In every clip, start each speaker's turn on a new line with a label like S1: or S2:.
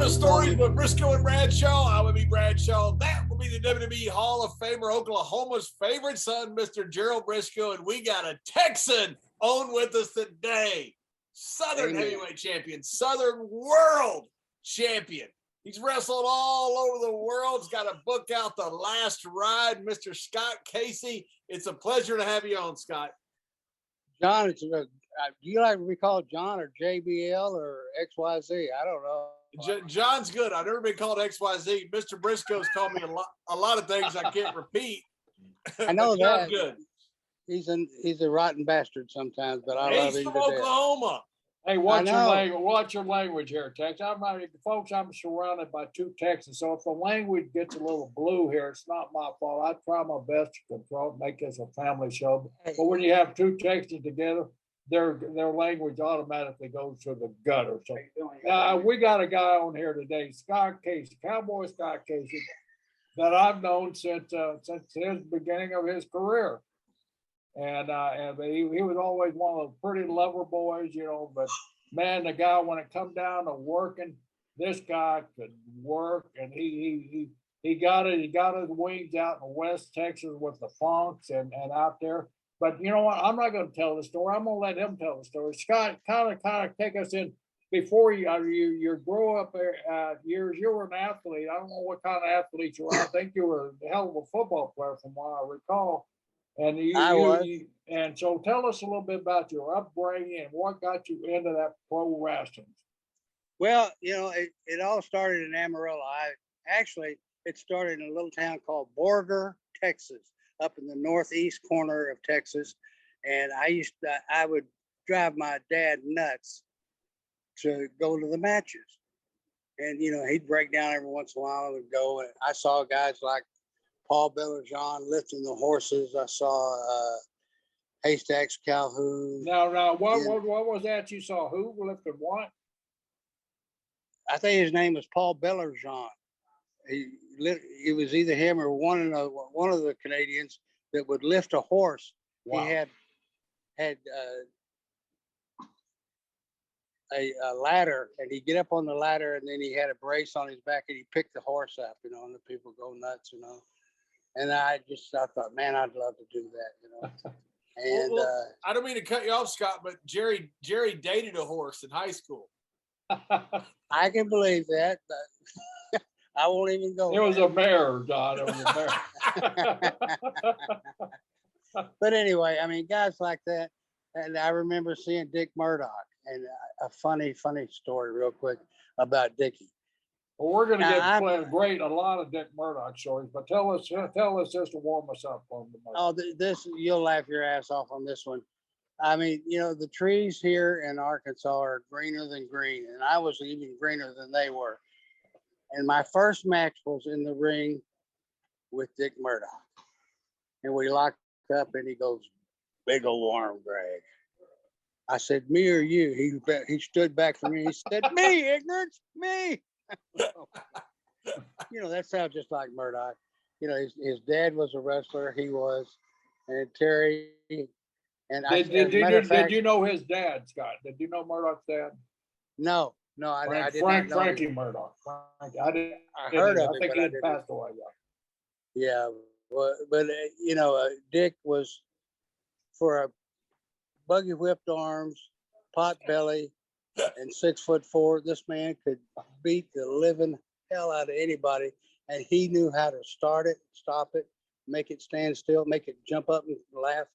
S1: the stories with Brisco and Bradshaw. I would be Bradshaw. That will be the WWE Hall of Famer, Oklahoma's favorite son, Mr. Gerald Brisco. And we got a Texan on with us today. Southern heavyweight champion, Southern world champion. He's wrestled all over the world. He's got a book out, The Last Ride, Mr. Scott Casey. It's a pleasure to have you on, Scott.
S2: John, do you like to be called John or JBL or XYZ? I don't know.
S1: John's good. I've never been called XYZ. Mr. Briscoe's called me a lot of things I can't repeat.
S2: I know that.
S1: Good.
S2: He's a rotten bastard sometimes, but I love him
S1: from
S2: to
S1: Oklahoma.
S3: Hey, watch your language. Watch your language here, Tex. Folks, I'm surrounded by two Texans, so if the language gets a little blue here, it's not my fault. I try my best to control, make this a family show. But when you have two Texans together, their language automatically goes to the gutter. So we got a guy on here today, Scott Casey, Cowboy Scott Casey, that I've known since his beginning of his career. And he was always one of those pretty lover boys, you know. But man, the guy, when it come down to working, this guy could work, and he got it. He got his wings out in West Texas with the Funks and out there. But you know what? I'm not going to tell the story. I'm going to let him tell the story. Scott, kind of take us in before you grow up years. You were an athlete. I don't know what kind of athlete you were. I think you were a hell of a football player, from what I recall. And and so tell us a little bit about your upbringing and what got you into that pro wrestling.
S2: Well, you know, it all started in Amarillo. It started in a little town called Borger, Texas, up in the northeast corner of Texas. And I would drive my dad nuts to go to the matches. And, you know, he'd break down every once in a while and go. And I saw guys like Paul Bellerjean lifting the horses. I saw Haystacks Calhoun.
S3: Now, what was that you saw? Who lifted what?
S2: I think his name was Paul Bellerjean. It was either him or one of the Canadians that would lift a horse. Wow. He had a ladder, and he'd get up on the ladder, and then he had a brace on his back, and he picked the horse up, you know, and the people go nuts, you know. And I thought, man, I'd love to do that, you know. And
S1: I don't mean to cut you off, Scott, but Jerry dated a horse in high school.
S2: I can believe that, but I won't even go.
S3: It was a mare, John. It was a mare.
S2: But anyway, I mean, guys like that. And I remember seeing Dick Murdoch, and a funny story real quick about Dickie.
S3: Well, we're going to get a lot of Dick Murdoch stories, but tell us just to warm us up on the.
S2: Oh, this, you'll laugh your ass off on this one. I mean, you know, the trees here in Arkansas are greener than green, and I was even greener than they were. And my first match was in the ring with Dick Murdoch, and we locked up, and he goes, "Big old arm, Greg." I said, "Me or you?" He stood back from me. He said, "Me, ignorance, me." You know, that sounds just like Murdoch. You know, his dad was a wrestler. He was, and Terry. And
S3: did you know his dad, Scott? Did you know Murdoch's dad?
S2: No, I did not know.
S3: Frankie Murdoch. I
S2: heard of it.
S3: I think he passed away.
S2: Yeah, but you know, Dick was for a buggy whipped arms, pot belly, and 6'4". This man could beat the living hell out of anybody, and he knew how to start it, stop it, make it stand still, make it jump up and laugh.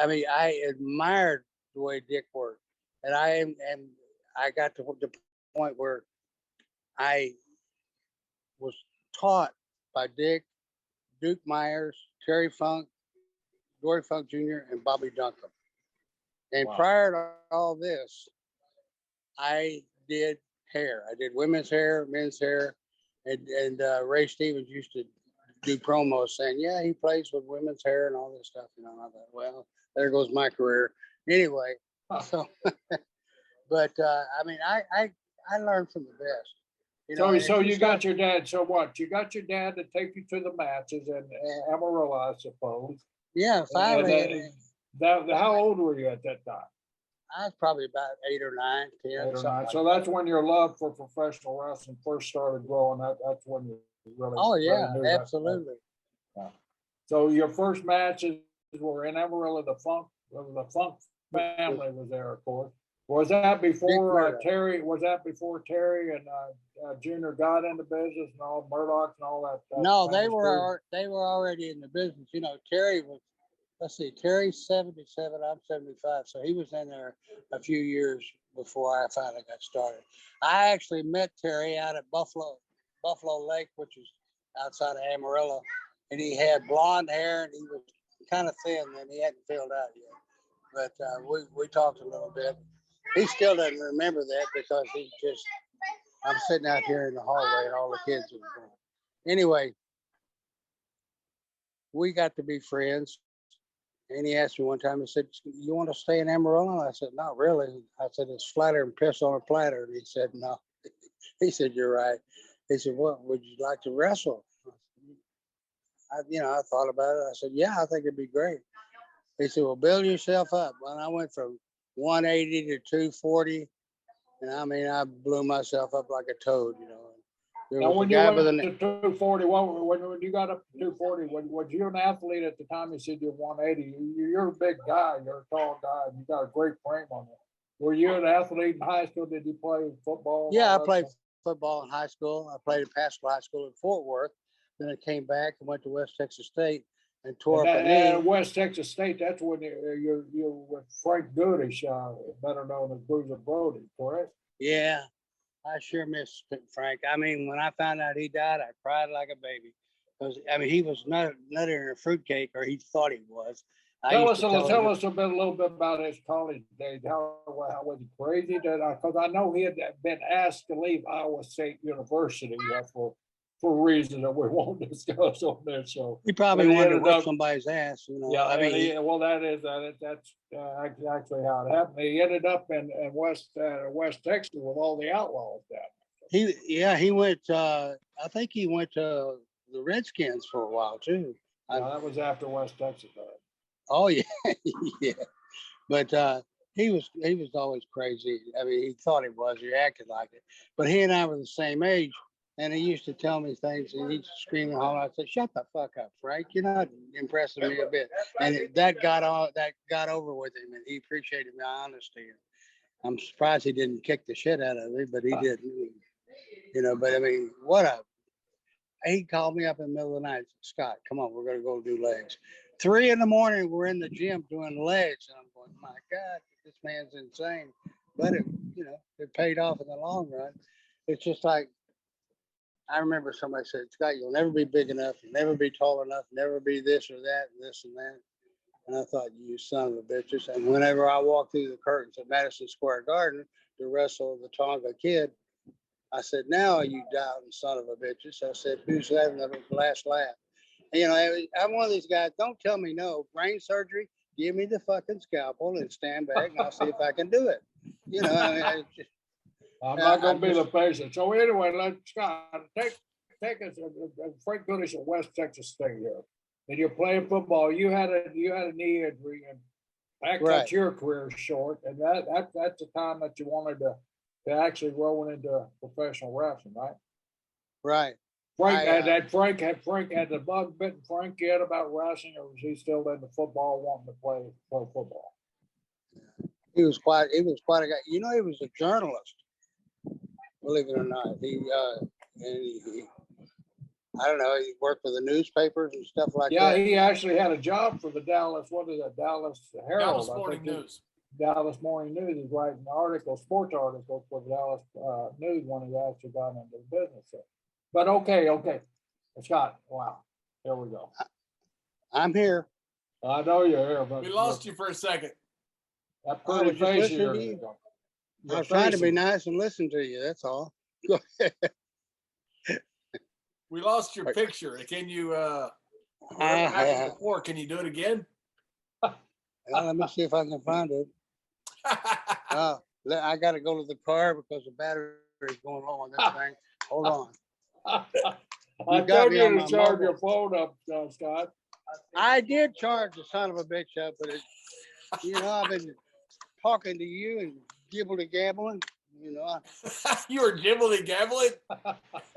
S2: I mean, I admired the way Dick worked, and I got to the point where I was taught by Dick, Duke Myers, Terry Funk, Dory Funk Jr., and Bobby Duncan. And prior to all this, I did hair. I did women's hair, men's hair, and Ray Stevens used to do promos saying, "Yeah, he plays with women's hair and all this stuff." You know, I thought, well, there goes my career. Anyway, so, but I mean, I learned from the best. You know,
S3: so you got your dad. So what? You got your dad to take you to the matches in Amarillo, I suppose.
S2: Yeah, finally.
S3: How old were you at that time?
S2: I was probably about 8 or 9, 10.
S3: 8 or 9.
S2: Something
S3: So
S2: like
S3: that's when your love for professional wrestling first started growing. That's when you really.
S2: Oh
S3: really
S2: yeah,
S3: knew that.
S2: absolutely.
S3: Yeah. So your first matches were in Amarillo. The Funk family was there, of course. Was that before Terry? Was that before Terry and Junior got into business and all Murdoch's and all that?
S2: No, they were already in the business. You know, Terry was. Let's see, Terry's 77. I'm 75, so he was in there a few years before I finally got started. I actually met Terry out at Buffalo Lake, which is outside of Amarillo, and he had blonde hair and he was kind of thin and he hadn't filled out yet. But we talked a little bit. He still doesn't remember that because I'm sitting out here in the hallway and all the kids are gone. Anyway, we got to be friends. And he asked me one time, he said, "You want to stay in Amarillo?" I said, "Not really." I said, "It's flatter than piss on a platter." And he said, "No." He said, "You're right." He said, "What, would you like to wrestle?" I thought about it. I said, "Yeah, I think it'd be great." He said, "Well, build yourself up." Well, I went from 180 to 240. And I mean, I blew myself up like a toad,
S3: Now, when you went to 240, when you got up to 240, was you an athlete at the time? You said you're 180. You're a big guy. You're a tall guy. You got a great frame on you. Were you an athlete in high school? Did you play football?
S2: Yeah, I played football in high school. I played at Pascal High School in Fort Worth. Then I came back and went to West Texas State and tore up a knee.
S3: West Texas State, that's when you with Frank Goodish, better known as Bruiser Brody, correct?
S2: Yeah. I sure miss Frank. I mean, when I found out he died, I cried like a baby. Because, I mean, he was nuttier than a fruitcake, or he thought he was.
S3: Tell us a little bit about his college days. How was he crazy? Because I know he had been asked to leave Iowa State University for reasons that we won't discuss on this show.
S2: He probably wanted to whip somebody's ass.
S3: Yeah, I mean, that's actually how it happened. He ended up in West Texas with all the outlaws down
S2: there. He went. I think he went to the Redskins for a while too.
S3: Yeah, that was after West Texas.
S2: Oh yeah, yeah. But he was always crazy. I mean, he thought he was. He acted like it. But he and I were the same age. And he used to tell me things, and he'd scream and holler. I said, "Shut the fuck up, Frank! You're not impressing me a bit." And that got over with him, and he appreciated my honesty. I'm surprised he didn't kick the shit out of me, but he didn't. But I mean, he called me up in the middle of the night. "Scott, come on, we're gonna go do legs." 3 a.m, we're in the gym doing legs, and I'm going, "My God, this man's insane." But it paid off in the long run. It's just like, I remember somebody said, "Scott, you'll never be big enough, you'll never be tall enough, never be this or that, and this and that." And I thought, "You son of a bitches." And whenever I walked through the curtains at Madison Square Garden to wrestle the Tonga Kid, I said, "Now, you doubting son of a bitches." I said, "Who's having the last laugh?" And, I'm one of these guys, don't tell me no. Brain surgery, give me the fucking scalpel and stand back, and I'll see if I can do it.
S3: I'm not going to be the patient. So anyway, let's Scott take us. Frank Goodish at West Texas State here, and you're playing football. You had a knee injury, and that cut your career short. And that's the time that you wanted to actually roll into professional wrestling, right?
S2: Right.
S3: Frank had the bug bitten Frank yet about wrestling, or was he still into football, wanting to play football?
S2: He was quite a guy. He was a journalist. Believe it or not, he I don't know. He worked for the newspapers and stuff like that.
S3: Yeah, he actually had a job for the Dallas Herald.
S1: Dallas Morning News.
S3: Dallas Morning News is writing sports articles for the Dallas News when he actually got into the business. But okay, Scott. Wow, here we go.
S2: I'm here.
S3: I know you're here, but
S1: we lost you for a second.
S3: That pretty face here.
S2: I was trying to be nice and listen to you. That's all. Go ahead.
S1: We lost your picture. Can you? Before, can you do it again?
S2: Let me see if I can find it. I got to go to the car because the battery is going low on this thing. Hold on.
S3: I told you to charge your phone up, Scott.
S2: I did charge the son of a bitch up, but I've been talking to you and gibbly gabbling. You know,
S1: You were gibbly gabbling.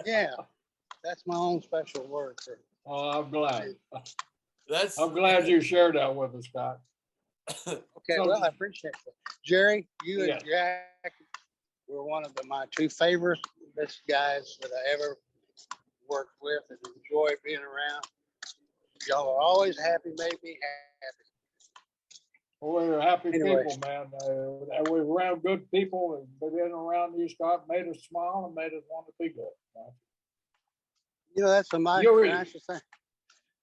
S2: yeah, that's my own special word for.
S3: Oh, I'm glad.
S1: That's
S3: I'm glad you shared that with us, Scott.
S2: Okay,
S3: So-
S2: well, I appreciate it. Jerry, you
S3: Yeah.
S2: and Jack were one of my two favorite best guys that I ever worked with and enjoyed being around. Y'all are always happy, made me happy.
S3: We're happy
S2: Anyway.
S3: people, man. We're around good people, and being around you, Scott, made us smile and made us want to be good.
S2: You know, that's the
S3: You're-
S2: nicest thing.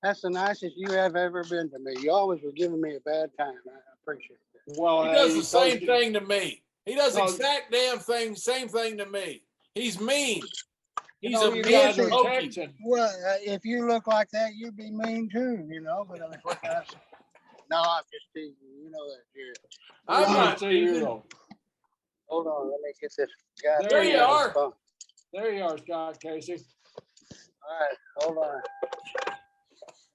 S2: That's the nicest you have ever been to me. You always were giving me a bad time. I appreciate it.
S3: Well,
S1: he does
S3: hey,
S1: the same
S3: Coach,
S1: thing to me. He does the
S3: Coach-
S1: exact damn thing, same thing to me. He's mean. He's
S3: know,
S1: a
S3: you
S1: mean
S3: guys are
S1: pokey.
S3: Texans.
S2: Well, if you look like that, you'd be mean too, you know. But I mean, what can I say? No, I'm just teasing. You know that, Jerry.
S1: I'm
S3: Yeah,
S1: not
S3: see you
S1: teasing.
S3: though.
S2: Hold on, let me get this guy.
S3: There you
S1: are.
S2: All
S3: There you are, Scott Casey.
S2: right, hold on.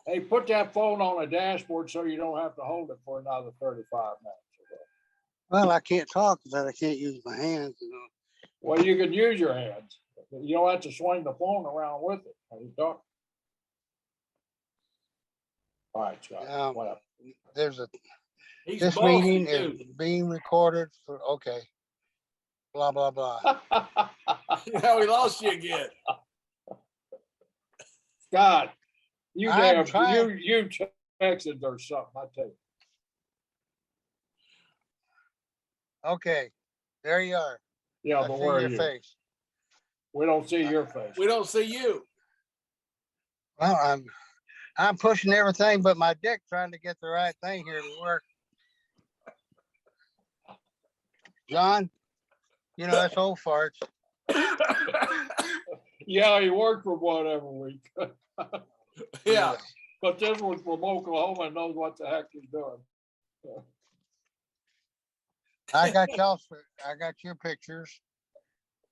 S3: Hey, put that phone on the dashboard so you don't have to hold it for another 35 minutes.
S2: Well, I can't talk because I can't use my hands. You know.
S3: Well, you can use your hands. You don't have to swing the phone around with it. Are you talking? All right, Scott. What up?
S2: There's a
S1: He's
S2: this
S1: bossy,
S2: meeting
S1: too.
S2: is being recorded for okay. Blah blah blah.
S1: Now we lost you again.
S3: Scott, you
S2: I'm
S3: damn,
S2: trying.
S3: you Texans or something, I tell you.
S2: Okay, there you are.
S3: Yeah,
S2: I
S3: but
S2: see
S3: where are
S2: your
S3: you?
S2: face.
S3: We don't see your face.
S1: We don't see you.
S2: Well, I'm pushing everything but my dick trying to get the right thing here to work. John, you know that's old farts.
S3: Yeah, he worked for whatever week.
S1: Yeah.
S3: But this one's from Oklahoma and knows what the heck he's doing.
S2: I got your pictures.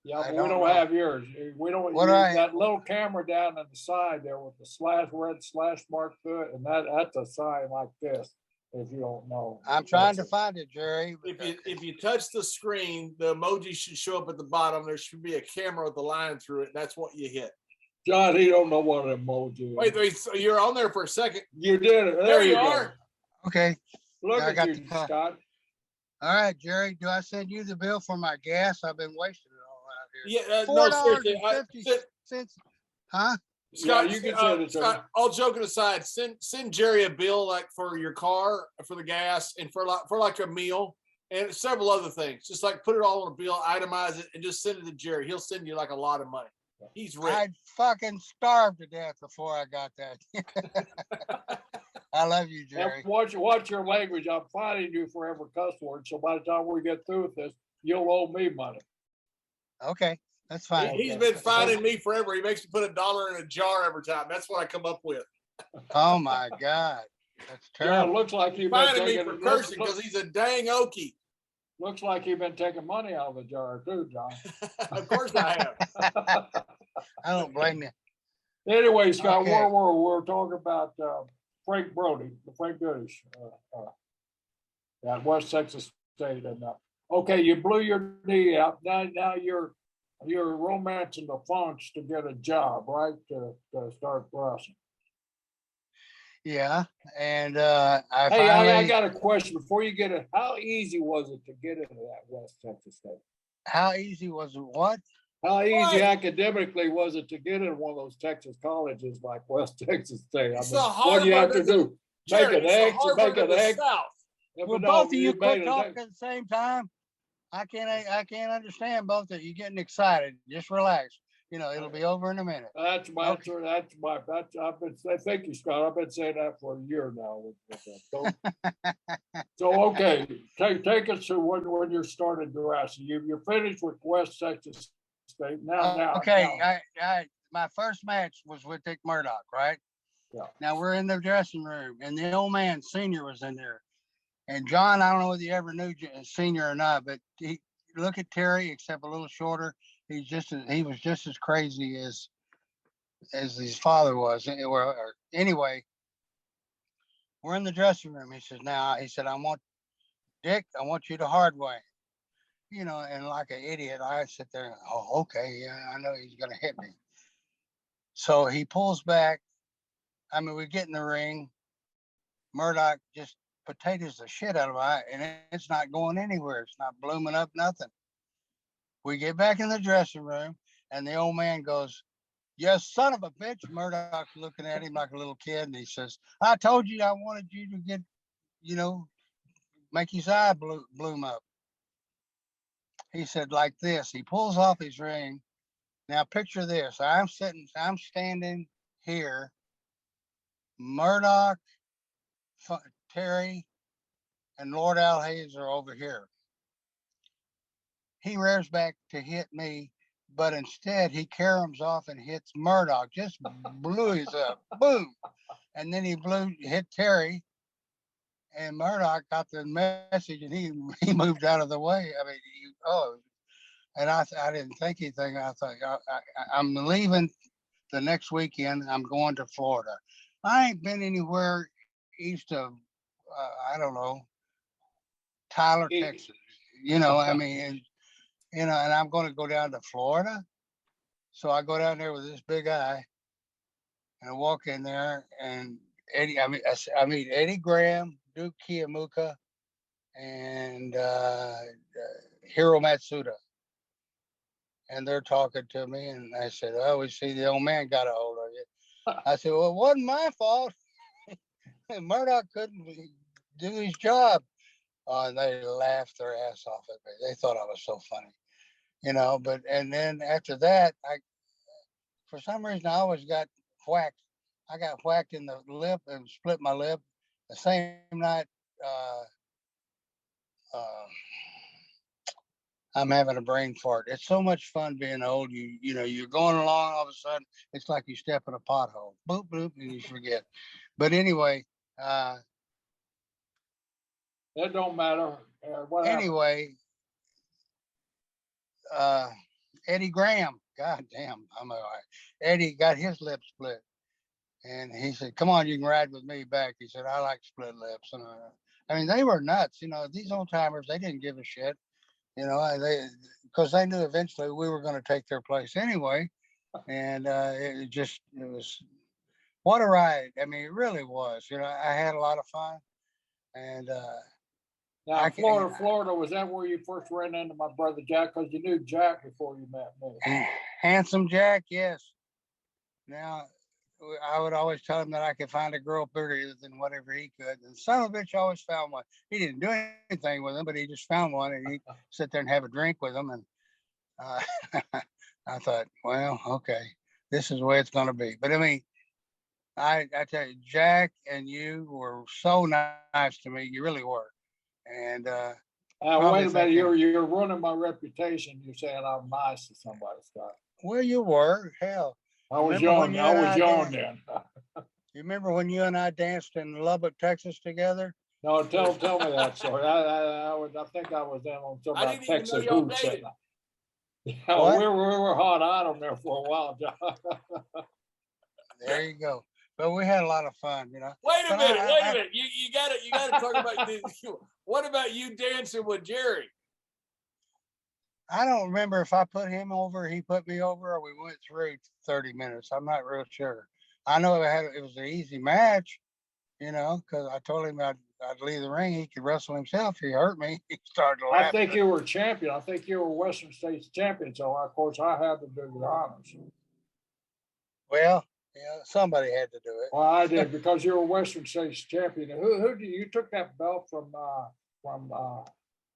S3: Yeah,
S2: I
S3: but we
S2: don't
S3: don't
S2: know.
S3: have yours. We don't,
S2: What do I-
S3: that little camera down on the side there with the red slash mark to it, and that's a sign like this, if you don't know.
S2: I'm trying
S3: That's
S2: to find it, Jerry.
S1: If you touch the screen, the emoji should show up at the bottom. There should be a camera with a line through it. That's what you hit.
S3: John, he don't know what an emoji is.
S1: Wait, so you're on there for a second.
S3: You did it.
S1: There you
S3: go.
S1: are.
S2: Okay.
S3: Look
S2: I
S3: at
S2: got
S3: you,
S2: the car.
S3: Scott.
S2: All right, Jerry. Do I send you the bill for my gas? I've been wasting it all out here.
S1: Yeah, no, seriously.
S2: $4.50. Huh?
S1: Scott,
S3: Yeah, you can send it to
S1: Scott, all joking aside, send Jerry a bill like for your car, for the gas, and for like a meal, and several other things. Just like put it all on a bill, itemize it, and just send it to Jerry. He'll send you like a lot of money. He's rich.
S2: I'd fucking starved to death before I got that. I love you, Jerry.
S3: And watch your language. I'm fighting you for every cuss word. So by the time we get through with this, you'll owe me money.
S2: Okay, that's fine.
S1: He's been finding me forever. He makes me put $1 in a jar every time. That's what I come up with.
S2: Oh my God, that's
S3: Yeah, it
S2: terrible.
S3: looks like you've been
S1: Finding me
S3: taking
S1: for cursing because he's a dang Okie.
S3: looks like you've been taking money out of the jar too, John.
S1: Of course I have.
S2: I don't blame you.
S3: Anyway, Scott,
S2: Okay.
S3: we're talking about Frank Brody, the Frank Goodies, at West Texas State, and okay, you blew your knee out. Now you're romancing the funds to get a job, right? To start wrestling.
S2: Yeah, and I
S3: Hey,
S2: finally.
S3: I got a question before you get it. How easy was it to get into that West Texas State?
S2: How easy was it? What?
S3: How easy
S1: What?
S3: academically was it to get in one of those Texas colleges like West Texas State?
S1: It's
S3: I mean,
S1: the
S3: what do you have to
S1: Harvard of
S3: do?
S1: Jerry,
S3: Make an
S1: it's the
S3: X,
S1: Harvard
S3: make
S1: of
S3: an
S1: the
S3: X.
S1: South.
S3: Yeah,
S2: Well,
S3: but no,
S2: both of you
S3: made
S2: quit
S3: an
S2: talking
S3: X.
S2: at the same time. I can't understand both of you getting excited. Just relax. You know, it'll be over in a minute.
S3: That's my,
S2: Okay.
S3: thank you, Scott. I've been saying that for a year now. So okay, take us to when you started wrestling. You finished with West Texas State. Now,
S2: Okay, my first match was with Dick Murdoch, right?
S3: Yeah.
S2: Now we're in the dressing room, and the old man senior was in there. And John, I don't know whether you ever knew senior or not, but he look at Terry, except a little shorter. He was just as crazy as his father was. Anyway, we're in the dressing room. He says, I want Dick, I want you to hard way. And like an idiot, I sit there, oh, okay, yeah, I know he's going to hit me. So he pulls back. I mean, we get in the ring. Murdoch just potatoes the shit out of it, and it's not going anywhere. It's not blooming up, nothing. We get back in the dressing room, and the old man goes, "You son of a bitch." Murdoch's looking at him like a little kid, and he says, "I told you I wanted you to get, you know, make his eye bloom up." He said, like this. He pulls off his ring. Now picture this. I'm standing here. Murdoch, Terry, and Lord Al Hayes are over here. He rears back to hit me, but instead he caroms off and hits Murdoch. Just blew his up. Boom. And then he hit Terry, and Murdoch got the message, and he moved out of the way. I mean, and I didn't think anything. I thought, I'm leaving the next weekend. I'm going to Florida. I ain't been anywhere east of, I don't know, Tyler, Texas. I mean, and I'm going to go down to Florida. So I go down there with this big eye, and I walk in there, and I meet Eddie Graham, Duke Kiyamuka, and Hiro Matsuda. And they're talking to me, and I said, "Oh, we see the old man got a hold of you." I said, "Well, it wasn't my fault. Murdoch couldn't do his job." And they laughed their ass off at me. They thought I was so funny, and then after that, for some reason, I always got whacked. I got whacked in the lip and split my lip the same night. Uh, uh, I'm having a brain fart. It's so much fun being old. You're going along, all of a sudden, it's like you step in a pothole. Boop, boop, and you forget. But anyway,
S3: That don't matter.
S2: Anyway, Eddie Graham, God damn, I'm all right. Eddie got his lip split. And he said, "Come on, you can ride with me back." He said, "I like split lips." And I mean, they were nuts. These old timers, they didn't give a shit. Because they knew eventually we were going to take their place anyway. And it was, what a ride. I mean, it really was. I had a lot of fun. And
S3: now, Florida, was that where you first ran into my brother Jack? Because you knew Jack before you met me.
S2: Handsome Jack, yes. Now, I would always tell him that I could find a girl prettier than whatever he could. And son of a bitch always found one. He didn't do anything with them, but he just found one, and he'd sit there and have a drink with them. And I thought, well, okay, this is the way it's going to be. But I mean, I tell you, Jack and you were so nice to me. You really were. And
S3: wait a minute, you're ruining my reputation. You're saying I'm nice to somebody, Scott.
S2: Well, you were. Hell,
S3: I was young. I was young then.
S2: You remember when you and I danced in Lubbock, Texas together?
S3: No, tell me that story. I think I was down on some of Texas hoops. Yeah, we were hot out on there for a while, John.
S2: There you go. But we had a lot of fun,
S1: Wait a minute. You gotta talk about this. What about you dancing with Jerry?
S2: I don't remember if I put him over, he put me over, or we went through 30 minutes. I'm not real sure. I know it was an easy match, because I told him I'd leave the ring. He could wrestle himself. He hurt me. He started laughing.
S3: I think you were champion. I think you were Western States champion. So, of course, I had to do the honors.
S2: Well, somebody had to do it.
S3: Well, I did, because you were Western States champion. Who did you took that belt from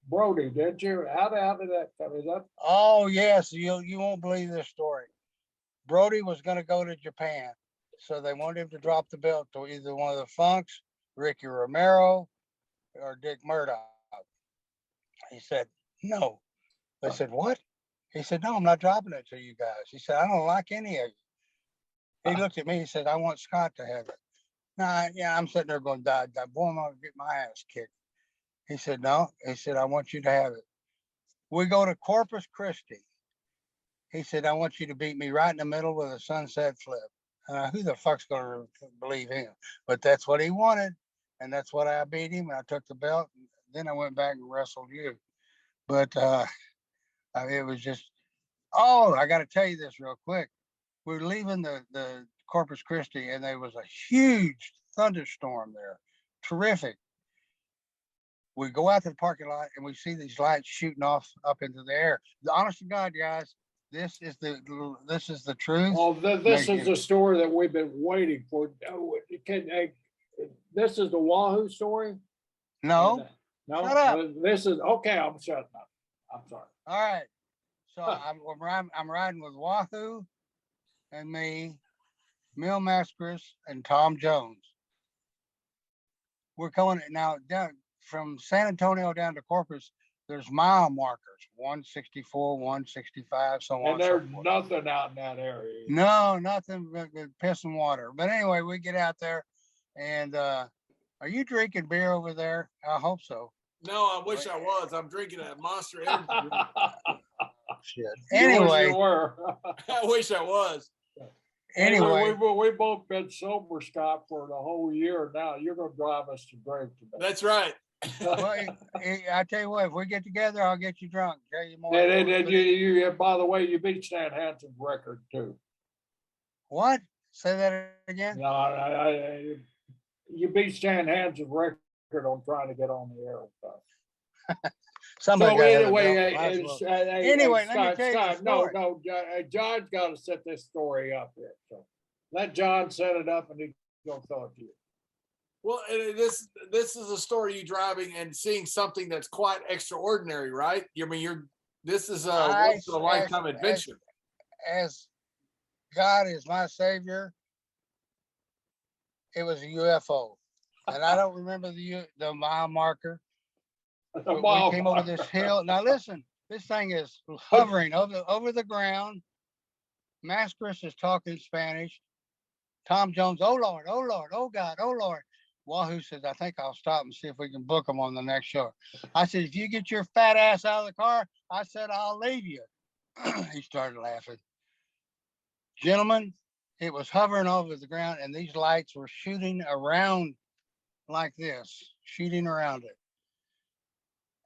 S3: Brody, did you? How did that come? Is that?
S2: Oh, yes. You won't believe this story. Brody was going to go to Japan. So they wanted him to drop the belt to either one of the Funks, Ricky Romero, or Dick Murdoch. He said, no. They said, what? He said, no, I'm not dropping it to you guys. He said, I don't like any of you. He looked at me. He said, I want Scott to have it. I'm sitting there going, boy, I'm going to get my ass kicked. He said, no. He said, I want you to have it. We go to Corpus Christi. He said, I want you to beat me right in the middle with a sunset flip. Who the fuck's going to believe him? But that's what he wanted. And that's what I beat him. And I took the belt. then I went back and wrestled you. But it was just, oh, I got to tell you this real quick. We're leaving the Corpus Christi, and there was a huge thunderstorm there. Terrific. We go out to the parking lot, and we see these lights shooting off up into the air. Honest to God, guys, this is the truth.
S3: Well, this is the story that we've been waiting for. This is the Wahoo story?
S2: No.
S3: No,
S2: Shut up.
S3: This is okay. I'm shutting up. I'm sorry.
S2: All right. So I'm riding with Wahoo and me, Mil Mascaris, and Tom Jones. We're going now down from San Antonio down to Corpus. There's mile markers, 164, 165, so on.
S3: And there's nothing out in that area.
S2: No, nothing but piss and water. But anyway, we get out there, and are you drinking beer over there? I hope so.
S1: No, I wish I was. I'm drinking a Monster Energy drink.
S2: Shit. Anyway,
S1: I wish I was.
S2: Anyway,
S3: we both been sober, Scott, for the whole year now. You're going to drive us to drink today.
S1: That's right.
S2: Well, I tell you what, if we get together, I'll get you drunk. Tell you more.
S3: And you, by the way, you beat Stan Hansen's record too.
S2: What? Say that again.
S3: No, you beat Stan Hansen's record on trying to get on the air and stuff.
S2: Somebody
S3: so
S2: anyway,
S3: Scott,
S2: let me tell you
S3: Scott, no, John's got to set this story up here. So let John set it up, and he's gonna tell it to you.
S1: Well, this is a story you driving and seeing something that's quite extraordinary, right? I mean, this is a once in a lifetime adventure.
S2: As God is my savior, it was a UFO, and I don't remember the mile marker. We came over this hill. Now listen, this thing is hovering over the ground. Mascaris is talking Spanish. Tom Jones, oh Lord, oh God, oh Lord. Wahoo says, I think I'll stop and see if we can book them on the next show. I said, if you get your fat ass out of the car, I said, I'll leave you. He started laughing. Gentlemen, it was hovering over the ground, and these lights were shooting around like this, shooting around it.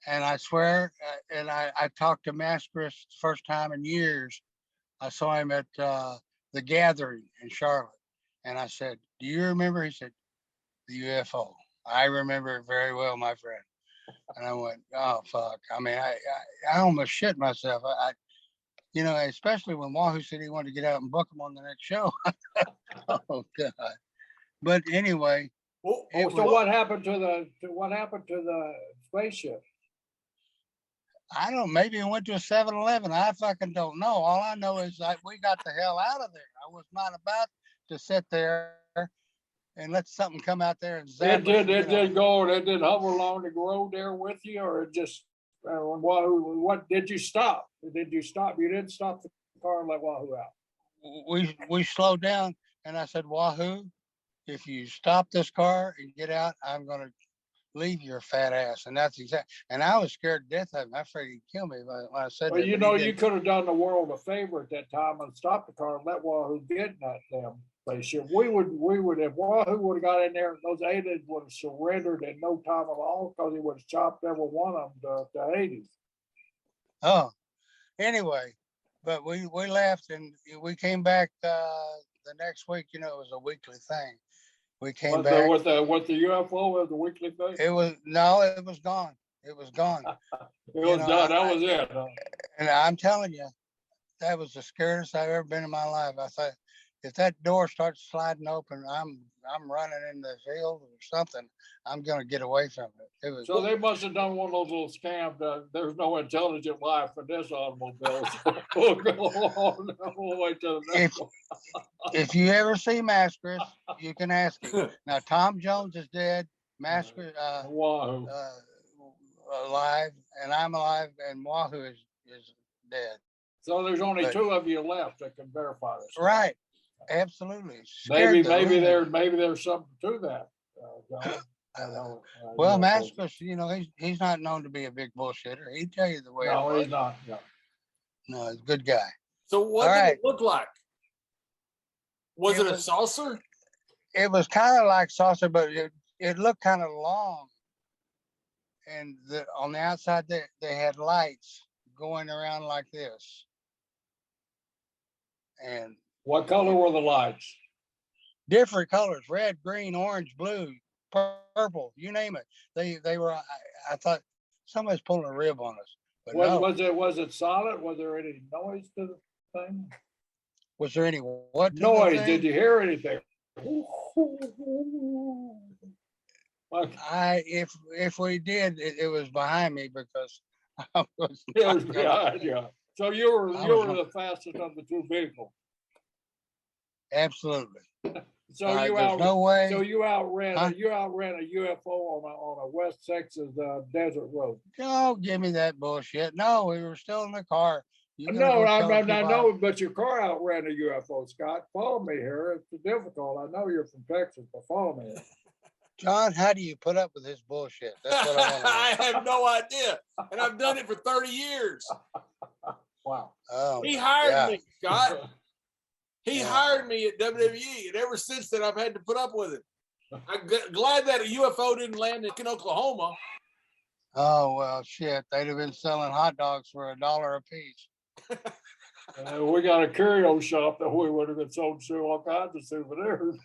S2: And I swear, and I talked to Mascaris first time in years. I saw him at the Gathering in Charlotte. And I said, do you remember? He said, the UFO. I remember it very well, my friend. And I went, oh, fuck. I mean, I almost shit myself. Especially when Wahoo said he wanted to get out and book him on the next show. Oh, God. But anyway.
S3: What happened to the spaceship?
S2: I don't know, maybe it went to a 7-Eleven. I fucking don't know. All I know is that we got the hell out of there. I was not about to sit there and let something come out there and zap
S3: it did hover along the road there with you, or it just what did you stop? Did you stop? You didn't stop the car and let Wahoo out.
S2: We slowed down, and I said, Wahoo, if you stop this car and get out, I'm gonna leave your fat ass. And that's exactly. And I was scared to death of him. I afraid he'd kill me when I said
S3: well,
S2: that.
S3: You could have done the world a favor at that time and stopped the car and let Wahoo get in that damn spaceship. We would if Wahoo would have got in there, those aliens would have surrendered in no time at all, because he would have chopped every one of them to Hades.
S2: Oh, anyway, but we left and we came back the next week. It was a weekly thing. We came back
S3: with the UFO as the weekly thing.
S2: It was gone. It was gone.
S3: It was done. That was it.
S2: And I'm telling you, that was the scariest I've ever been in my life. I thought, if that door starts sliding open, I'm running in the field or something. I'm gonna get away from it. It was.
S3: So they must have done one of those little scams. There's no intelligent life in this automobile. We'll go on. We'll wait till the next one.
S2: If you ever see Mascaris, you can ask him. Now Tom Jones is dead. Mascaris
S3: Wahoo
S2: alive, and I'm alive, and Wahoo is dead.
S3: So there's only two of you left that can verify this.
S2: Right. Absolutely.
S3: Maybe there's something to that. John.
S2: Well, Mascaris, he's not known to be a big bullshitter. He'd tell you the way.
S3: No, he's not.
S2: No, he's a good guy.
S1: So what did it look like? Was it a saucer?
S2: It was kind of like saucer, but it looked kind of long. and on the outside they had lights going around like this, and
S3: What color were the lights?
S2: different colors: red, green, orange, blue, purple, you name it. They were. I thought somebody's pulling a rib on us, but no.
S3: Was it solid? Was there any noise to the thing?
S2: Was there any what
S3: noise? Did you hear anything?
S2: If we did, it was behind me because I was.
S3: It was behind you. So you were the fastest of the two vehicles.
S2: Absolutely.
S3: So
S2: no way.
S3: So you outran a UFO on a West Texas desert road.
S2: Don't give me that bullshit. No, we were still in the car.
S3: No, I know, but your car outran a UFO, Scott. Follow me here. It's difficult. I know you're from Texas, but follow me.
S2: John, how do you put up with this bullshit? That's what I want to know.
S1: I have no idea, and I've done it for 30 years.
S3: Wow.
S2: Oh,
S1: he hired me, Scott. He hired me at WWE, and ever since then, I've had to put up with it. I'm glad that a UFO didn't land in Oklahoma.
S2: Oh, well, shit. They'd have been selling hot dogs for $1 a piece.
S3: We got a curio shop that we would have been sold to all kinds of souvenirs.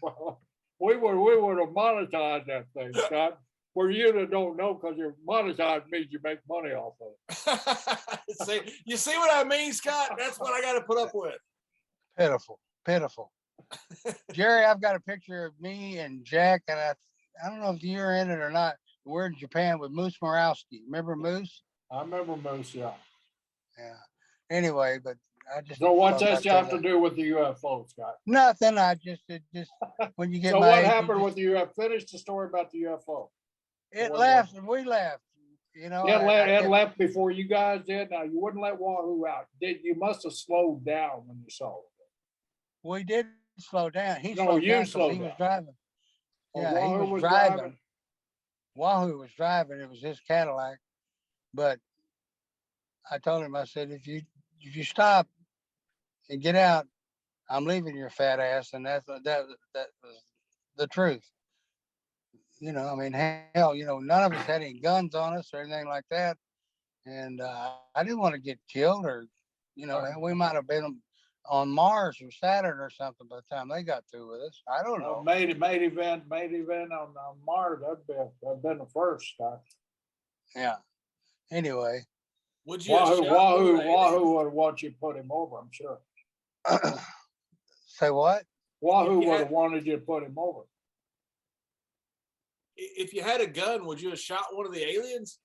S3: we would have monetized that thing, Scott. For you that don't know, because you're monetized means you make money off of
S1: it. You see what I mean, Scott? That's what I got to put up with.
S2: Pitiful. Jerry, I've got a picture of me and Jack, and I don't know if you're in it or not. We're in Japan with Moose Morawski. Remember Moose?
S3: I remember Moose, yeah.
S2: Yeah. Anyway, but I just.
S3: So what's that have to do with the UFO, Scott?
S2: Nothing. It just when you get.
S3: So what happened with the UFO? Finish the story about the UFO.
S2: It left, and we left. You know,
S3: it left before you guys did. Now you wouldn't let Wahoo out. You must have slowed down when you saw it.
S2: We did slow down. He
S3: slowed down.
S2: He was driving. Yeah, he was driving. Wahoo was driving. It was his Cadillac, but I told him, I said, if you stop and get out, I'm leaving your fat ass, and that was the truth. You know, I mean, hell, you know, none of us had any guns on us or anything like that, and I didn't want to get killed, or, you know, we might have been on Mars or Saturn or something by the time they got through with us. I don't know.
S3: Main event on Mars. That'd been the first.
S2: Yeah. Anyway.
S3: Would you Wahoo would want you to put him over, I'm sure.
S2: Say what?
S3: Wahoo would have wanted you to put him over.
S1: If you had a gun, would you have shot one of the aliens?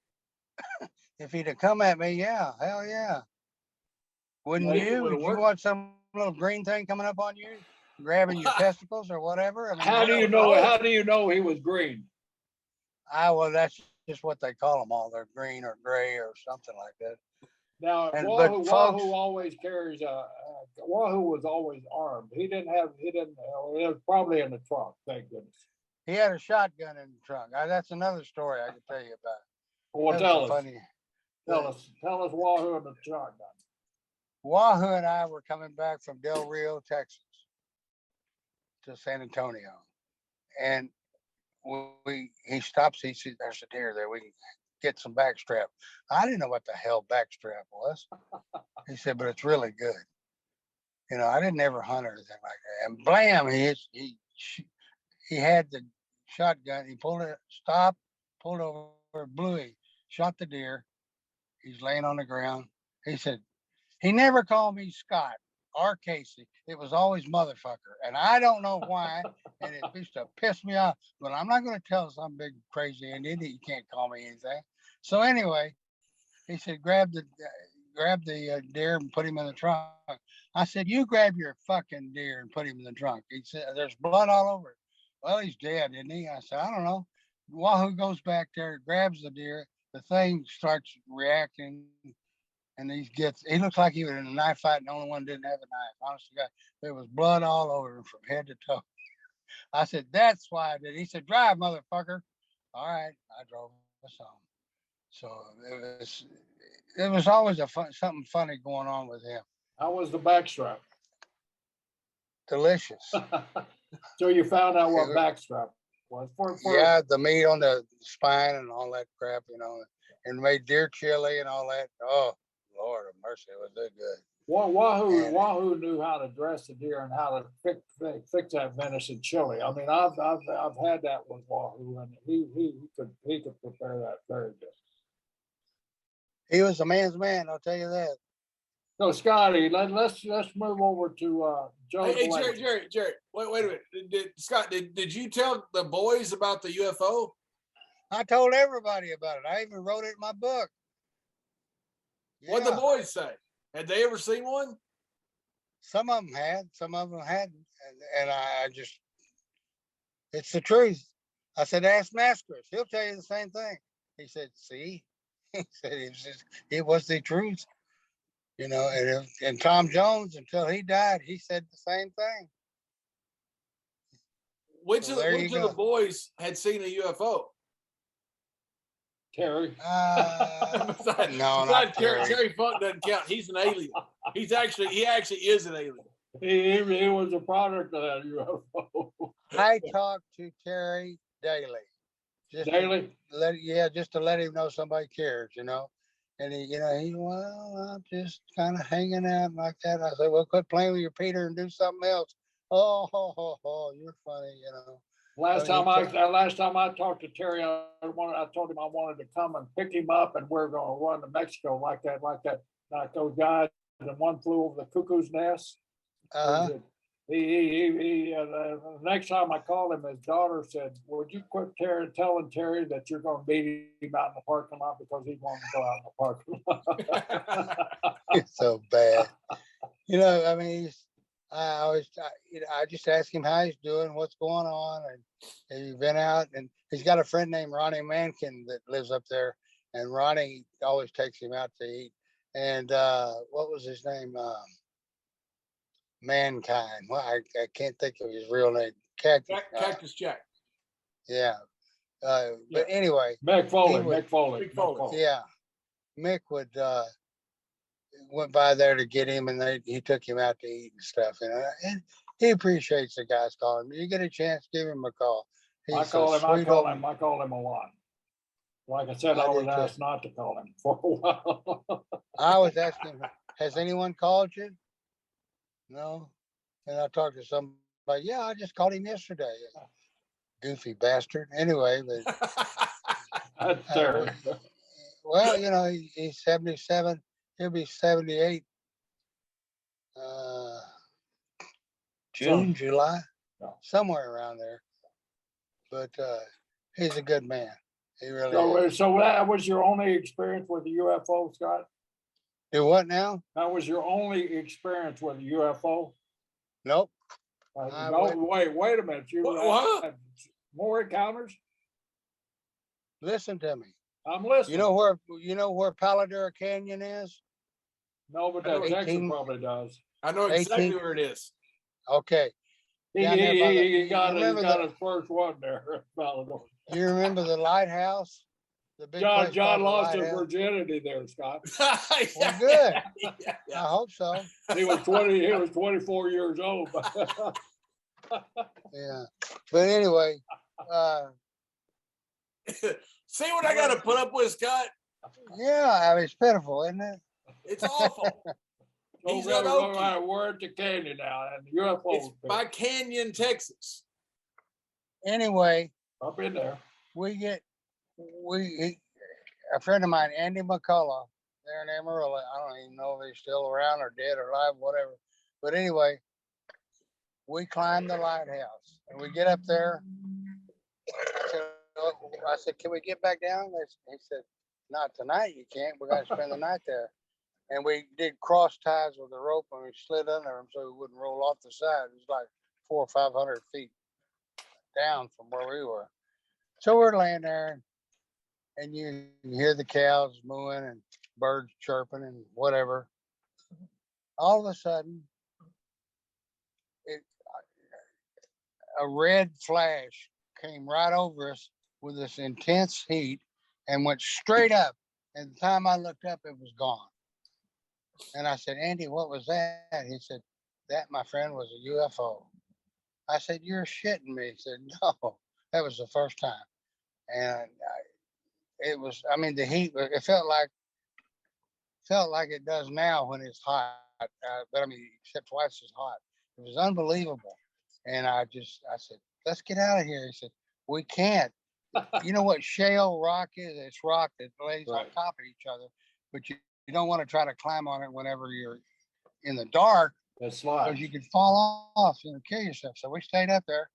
S2: If he'd have come at me, yeah. Hell yeah. Wouldn't you? Would you want some little green thing coming up on you, grabbing your testicles or whatever? I mean,
S3: how do you know he was green?
S2: Well, that's just what they call them all. They're green or gray or something like that.
S3: Now, Wahoo always carries Wahoo was always armed. He was probably in the trunk, thank goodness.
S2: He had a shotgun in the trunk. That's another story I could tell you about.
S3: Well, tell us Wahoo and the shotgun.
S2: Wahoo and I were coming back from Del Rio, Texas to San Antonio. And he stops, he sees there's a deer there. We can get some backstrap. I didn't know what the hell backstrap was. He said, but it's really good. You know, I didn't ever hunt or anything like that. And blam, he had the shotgun. He pulled over, blew him, shot the deer. He's laying on the ground. He said, he never called me Scott or Casey. It was always motherfucker. And I don't know why. And it used to piss me off. But I'm not going to tell some big crazy Indian that you can't call me anything. So anyway, he said, grab the deer and put him in the trunk. I said, you grab your fucking deer and put him in the trunk. He said, there's blood all over it. Well, he's dead, isn't he? I said, I don't know. Wahoo goes back there, grabs the deer. The thing starts reacting. And he looks like he was in a knife fight, and the only one didn't have a knife. Honestly, God, there was blood all over him from head to toe. I said, that's why I did. He said, drive, motherfucker. All right, I drove us home. So it was always something funny going on with him.
S3: How was the backstrap?
S2: Delicious.
S3: So you found out what backstrap was.
S2: Yeah, the meat on the spine and all that crap, and made deer chili and all that. Oh, Lord of mercy, was it good?
S3: Wahoo knew how to dress the deer and how to fix that venison chili. I mean, I've had that with Wahoo, and he could prepare that very good.
S2: He was a man's man, I'll tell you that.
S3: So Scotty, let's move over to Joe.
S1: Hey, Jerry, wait a minute. Scott, did you tell the boys about the UFO?
S2: I told everybody about it. I even wrote it in my book.
S1: What'd the boys say? Had they ever seen one?
S2: Some of them had, some of them hadn't. And I just, it's the truth. I said, ask Mascaras. He'll tell you the same thing. He said, see? He said, it was the truth. And Tom Jones, until he died, he said the same thing.
S1: Which of the boys had seen a UFO?
S3: Terry.
S2: Not Terry.
S1: Terry Funk doesn't count. He's an alien. He actually is an alien.
S3: He was a product of that UFO.
S2: I talk to Terry daily. Just to let him know somebody cares, And he, well, I'm just kind of hanging out like that. I said, well, quit playing with your Peter and do something else. Oh, you're funny,
S3: Last time I talked to Terry, I told him I wanted to come and pick him up, and we're going to run to Mexico like those guys. And one flew over the cuckoo's nest. The next time I called him, his daughter said, "Would you quit telling Terry that you're going to meet him out in the parking lot because he wanted to go out in the parking lot."
S2: It's so bad. I mean, I just ask him how he's doing, what's going on, and he's been out, and he's got a friend named Ronnie Mankin that lives up there, and Ronnie always takes him out to eat. And what was his name? Mankind. Well, I can't think of his real name.
S1: Cactus Jack.
S2: Yeah. But anyway.
S3: Mick Foley.
S2: Yeah. Mick went by there to get him, and he took him out to eat and stuff. And he appreciates the guys calling him. You get a chance, give him a call.
S3: I call him a lot. Like I said, I was asked not to call him for a while.
S2: I was asking, has anyone called you? No. And I talked to somebody. Yeah, I just called him yesterday. Goofy bastard. Anyway, but well, he's 77. He'll be 78. June, July, somewhere around there. But he's a good man. He really is.
S3: So that was your only experience with the UFO, Scott?
S2: Do what now?
S3: That was your only experience with a UFO?
S2: Nope.
S3: No, wait a minute. You had more encounters?
S2: Listen to me.
S3: I'm listening.
S2: You know where Paladera Canyon is?
S3: No, but that Texas probably does.
S1: I know exactly where it is.
S2: Okay.
S3: He got his first one there.
S2: You remember the lighthouse? The big
S3: John lost his virginity there, Scott.
S2: Well, good. Yeah. I hope so.
S3: He was 24 years old.
S2: Yeah. But anyway,
S1: see what I got to put up with, Scott?
S2: Yeah, I mean, it's pitiful, isn't it?
S1: It's awful.
S3: We're at the canyon now, and UFO.
S1: It's by Canyon, Texas.
S2: Anyway,
S3: up in there,
S2: a friend of mine, Andy McCullough, there in Amarillo. I don't even know if he's still around or dead or alive, whatever. But anyway, we climbed the lighthouse, and we get up there. I said, "Can we get back down?" He said, "Not tonight. You can't. We're going to spend the night there." And we did cross ties with the rope, and we slid under them so we wouldn't roll off the side. It was like 400 or 500 feet down from where we were. So we're laying there, and you hear the cows mooing and birds chirping and whatever. All of a sudden, a red flash came right over us with this intense heat and went straight up. And the time I looked up, it was gone. And I said, "Andy, what was that?" He said, "That, my friend, was a UFO." I said, "You're shitting me." He said, "No, That was the first time. And it was, I mean, the heat, it felt like it does now when it's hot. But I mean, except twice as hot. It was unbelievable. And I said, let's get out of here. He said, we can't. You know what shale rock is? It's rock that lays on top of each other, but you don't want to try to climb on it whenever you're in the dark.
S3: That's
S2: because you could fall off and kill yourself. So we stayed up there,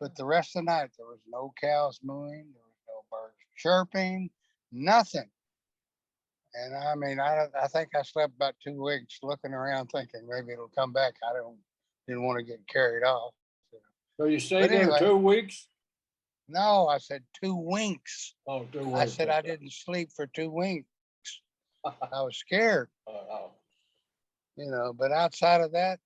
S2: but the rest of the night there was no cows mooing, there was no birds chirping, nothing. And I mean, I think I slept about 2 weeks looking around thinking maybe it'll come back. Didn't want to get carried off.
S3: So you stayed there 2 weeks?
S2: No, I said 2 winks.
S3: Oh, 2 weeks.
S2: I said I didn't sleep for 2 winks. I was scared. You know, but outside of that,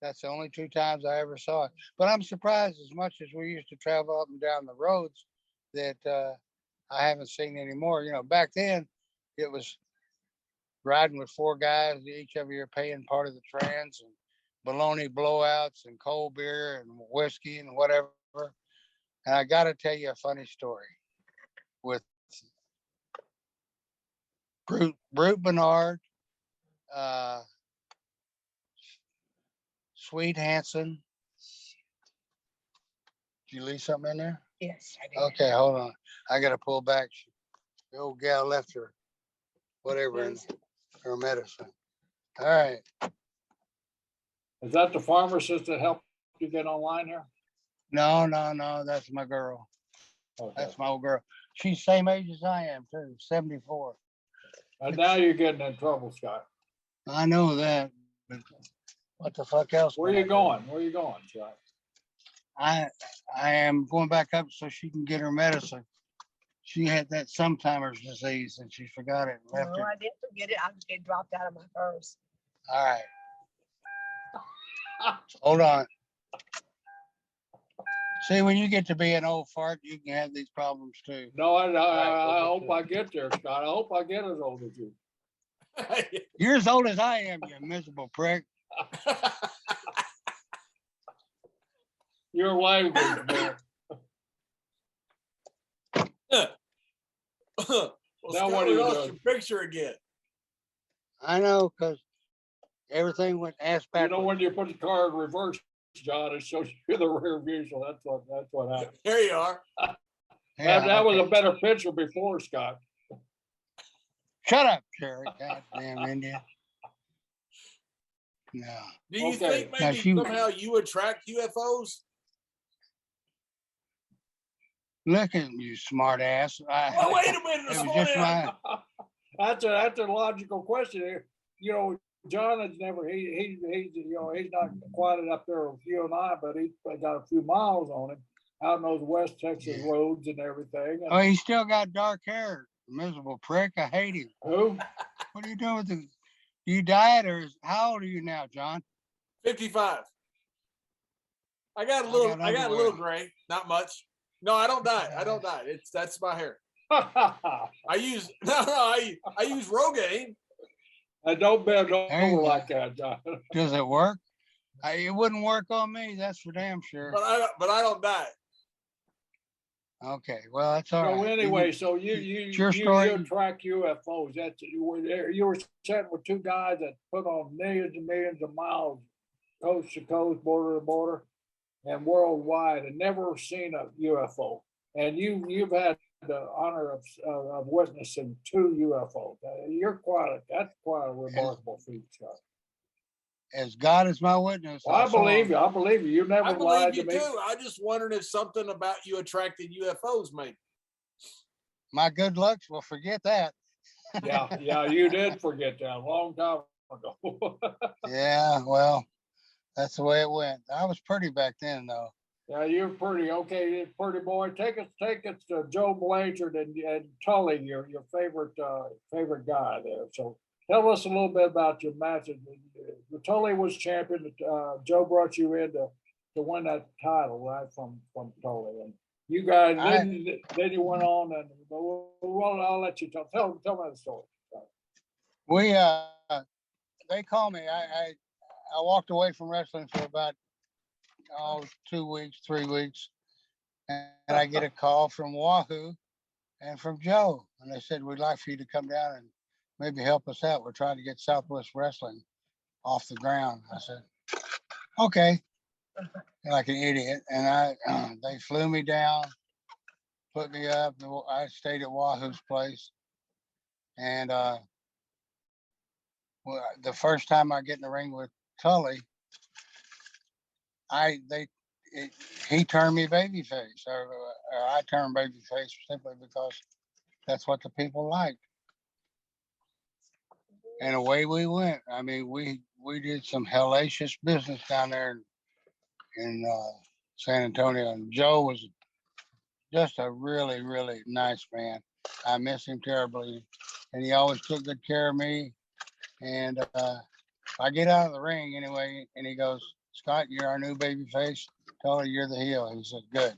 S2: that's the only 2 times I ever saw it. But I'm surprised, as much as we used to travel up and down the roads, that I haven't seen anymore. You know, back then it was riding with 4 guys, each of you are paying part of the trans, and baloney blowouts and cold beer and whiskey and whatever. And I got to tell you a funny story with Brute Bernard, Sweet Hanson. Did you leave something in there?
S4: Yes, I did.
S2: Okay, hold on. I got to pull back. The old gal left her whatever in her medicine. All right.
S3: Is that the pharmacist that helped you get online here?
S2: No. That's my girl.
S3: Okay.
S2: That's my old girl. She's the same age as I am, too, 74.
S3: And now you're getting in trouble, Scott.
S2: I know that, but what the fuck else?
S3: Where are you going? Where are you going, Scott?
S2: I am going back up so she can get her medicine. She had that sometimes disease and she forgot it and left
S4: No,
S2: it.
S4: I didn't forget it. It dropped out of my purse.
S2: All right. Hold on. See, when you get to be an old fart, you can have these problems too.
S3: No, I hope I get there, Scott. I hope I get as old as you.
S2: You're as old as I am, you miserable prick.
S3: Your language, man.
S1: Well,
S3: Now
S1: Scott,
S3: what are you
S1: lost
S3: doing?
S1: your picture again.
S2: I know, because everything went ass
S3: You
S2: backwards.
S3: know, when you put the car in reverse, John, it shows you the rear view. So that's what happened.
S1: There you are.
S2: Yeah,
S3: that was
S2: okay.
S3: a better picture before, Scott.
S2: Shut up, Jerry. Goddamn Indian. No.
S1: Do you
S3: Okay.
S1: think maybe somehow you attract UFOs?
S2: Look at you, smart ass.
S1: Well, wait a minute.
S2: It was
S1: slow
S2: just
S1: down.
S3: That's a logical question here. You know, John has never he's not quite up there with you and I, but he's got a few miles on him out in those West Texas roads and everything. And
S2: oh, he still got dark hair. Miserable prick. I hate him.
S3: who?
S2: What are you doing with the? You died, or how old are you now, John?
S1: 55. I got a little gray, not much. No, I don't dye. That's my hair. I use Rogaine.
S3: And don't bend
S2: There you
S3: over
S2: go.
S3: like that, John.
S2: Does it work? It wouldn't work on me. That's for damn sure.
S1: But I don't dye.
S2: Okay, well that's all
S3: So
S2: right.
S3: anyway, so you track UFOs. That's you were sitting with 2 guys that put on millions and millions of miles, coast to coast, border to border, and worldwide, and never seen a UFO. And you've had the honor of witnessing 2 UFOs. That's quite a remarkable feat, Scott.
S2: As God is my witness.
S3: Well, I believe you. I believe you. You never
S1: I
S3: lied
S1: believe
S3: to
S1: you
S3: me.
S1: too. I just wondered if something about you attracted UFOs, maybe.
S2: My good looks. Well, forget that.
S3: Yeah, you did forget that a long time ago.
S2: Yeah, well, that's the way it went. I was pretty back then, though.
S3: Yeah, you're pretty okay, pretty boy. Take us to Joe Blanchard and Tully, your favorite guy there. So tell us a little bit about your matches. Tully was champion. Joe brought you in to win that title, right, from Tully. And you guys then you went on and well, I'll let you tell me the story.
S2: We they called me. I walked away from wrestling for about 2 weeks, 3 weeks, and I get a call from Wahoo and from Joe, and they said we'd like for you to come down and maybe help us out. We're trying to get Southwest Wrestling off the ground. I said, okay, like an idiot, and they flew me down, put me up. I stayed at Wahoo's place, and the first time I get in the ring with Tully, I they it, he turned me babyface, or I turned babyface simply because that's what the people liked. And away we went. I mean, we did some hellacious business down there in San Antonio, and Joe was just a really, really nice man. I miss him terribly, and he always took good care of me. And I get out of the ring anyway, and he goes, "Scott, you're our new baby face. Tully, you're the heel." He said, "Good."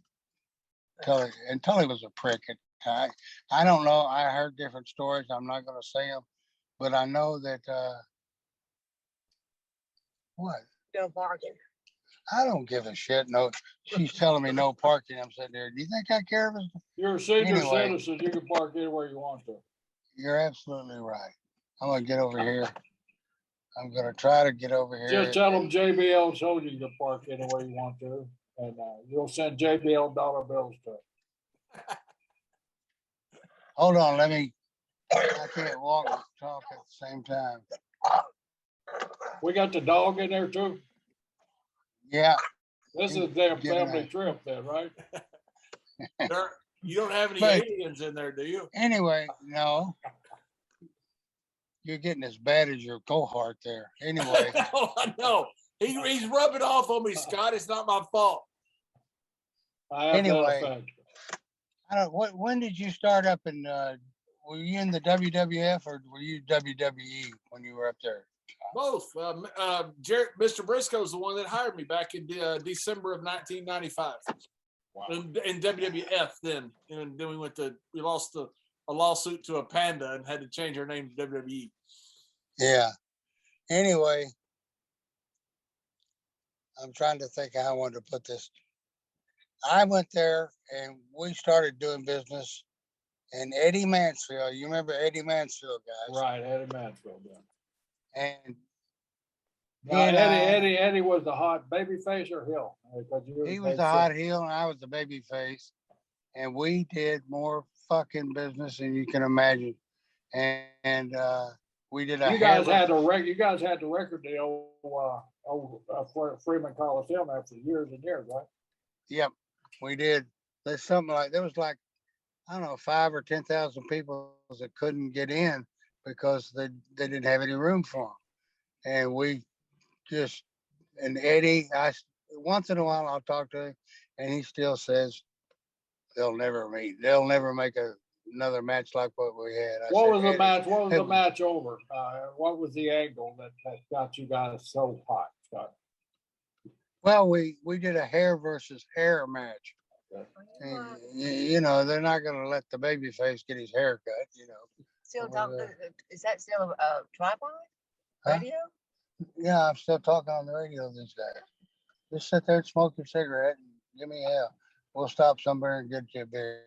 S2: Tully was a prick. I don't know. I heard different stories. I'm not going to say them, but I know that what?
S4: No bargain.
S2: I don't give a shit. No, she's telling me no parking. I'm sitting there. Do you think I care?
S3: You're a senior
S2: Anyway.
S3: citizen. You can park anywhere you want to.
S2: You're absolutely right. I'm gonna get over here. I'm gonna try to get over here.
S3: Just tell them JBL told you to park anywhere you want to, and you'll send JBL dollar bills to it.
S2: Hold on, let me. I can't walk and talk at the same time.
S3: We got the dog in there too.
S2: Yeah.
S3: This is their family trip, then, right?
S1: You don't have any
S2: But-
S1: aliens in there, do you?
S2: Anyway, no. You're getting as bad as your cohort there. Anyway,
S1: Oh, I know. He's rubbing off on me, Scott. It's not my fault.
S3: I have
S2: Anyway.
S3: that effect.
S2: I don't. When did you start up in? Were you in the WWF or were you WWE when you were up there?
S1: Both. Mr. Briscoe is the one that hired me back in December of 1995
S3: Wow.
S1: in WWF. Then, and then we lost a lawsuit to a panda and had to change our name to WWE.
S2: Yeah. Anyway, I'm trying to think how I wanted to put this. I went there and we started doing business in Eddie Mansfield. You remember Eddie Mansfield, guys?
S3: Right, Eddie Mansfield. Yeah.
S2: And
S3: Now, Eddie was the hot baby face or heel?
S2: he was the hot heel and I was the baby face. And we did more fucking business than you can imagine. And we did a
S3: You guys had the record deal for Freeman Coliseum after years and years, right?
S2: Yep, we did. There's something like there was like I don't know 5,000 or 10,000 people that couldn't get in because they didn't have any room for them, and we just and Eddie, once in a while I'll talk to him, and he still says they'll never meet. They'll never make another match like what we had.
S3: What was the match? What was the match over? What was the angle that got you guys so hot, Scott?
S2: Well, we did a hair versus hair match. And, you know, they're not going to let the baby face get his hair cut, you know.
S4: Still talking. Is that still a tripod radio?
S2: Yeah, I'm still talking on the radio these days. Just sit there and smoke your cigarette and give me hell. We'll stop somewhere and get you a beer.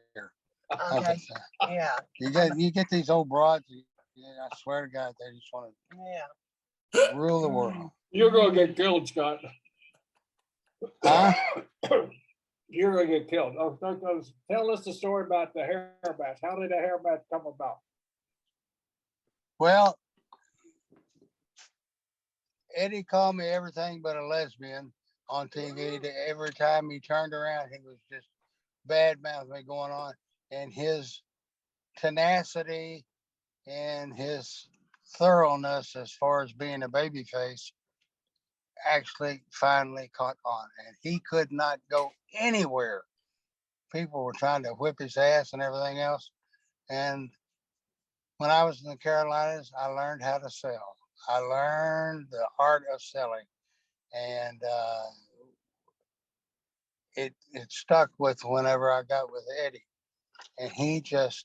S4: Okay. Yeah.
S2: You get these old broads. I swear to God, they just want to rule the world.
S3: You're gonna get killed, Scott.
S2: Huh?
S3: You're gonna get killed. Oh, tell us the story about the hair match. How did the hair match come about?
S2: Well, Eddie called me everything but a lesbian on TV. Every time he turned around, he was just bad mouthing me going on. And his tenacity and his thoroughness as far as being a babyface actually finally caught on. And he could not go anywhere. People were trying to whip his ass and everything else. And when I was in the Carolinas, I learned how to sell. I learned the art of selling. And it stuck with whenever I got with Eddie. And he just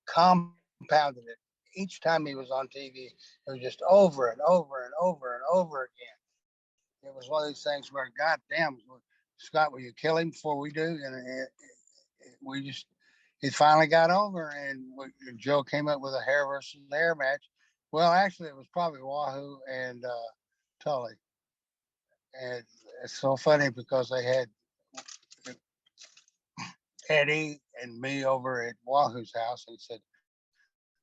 S2: compounded it. Each time he was on TV, it was just over and over and over and over again. it was one of these things where, goddamn, Scott, will you kill him before we do? And we just, it finally got over, and Joe came up with a hair versus hair match. Well, actually, it was probably Wahoo and Tully. And it's so funny because they had Eddie and me over at Wahoo's house, and he said,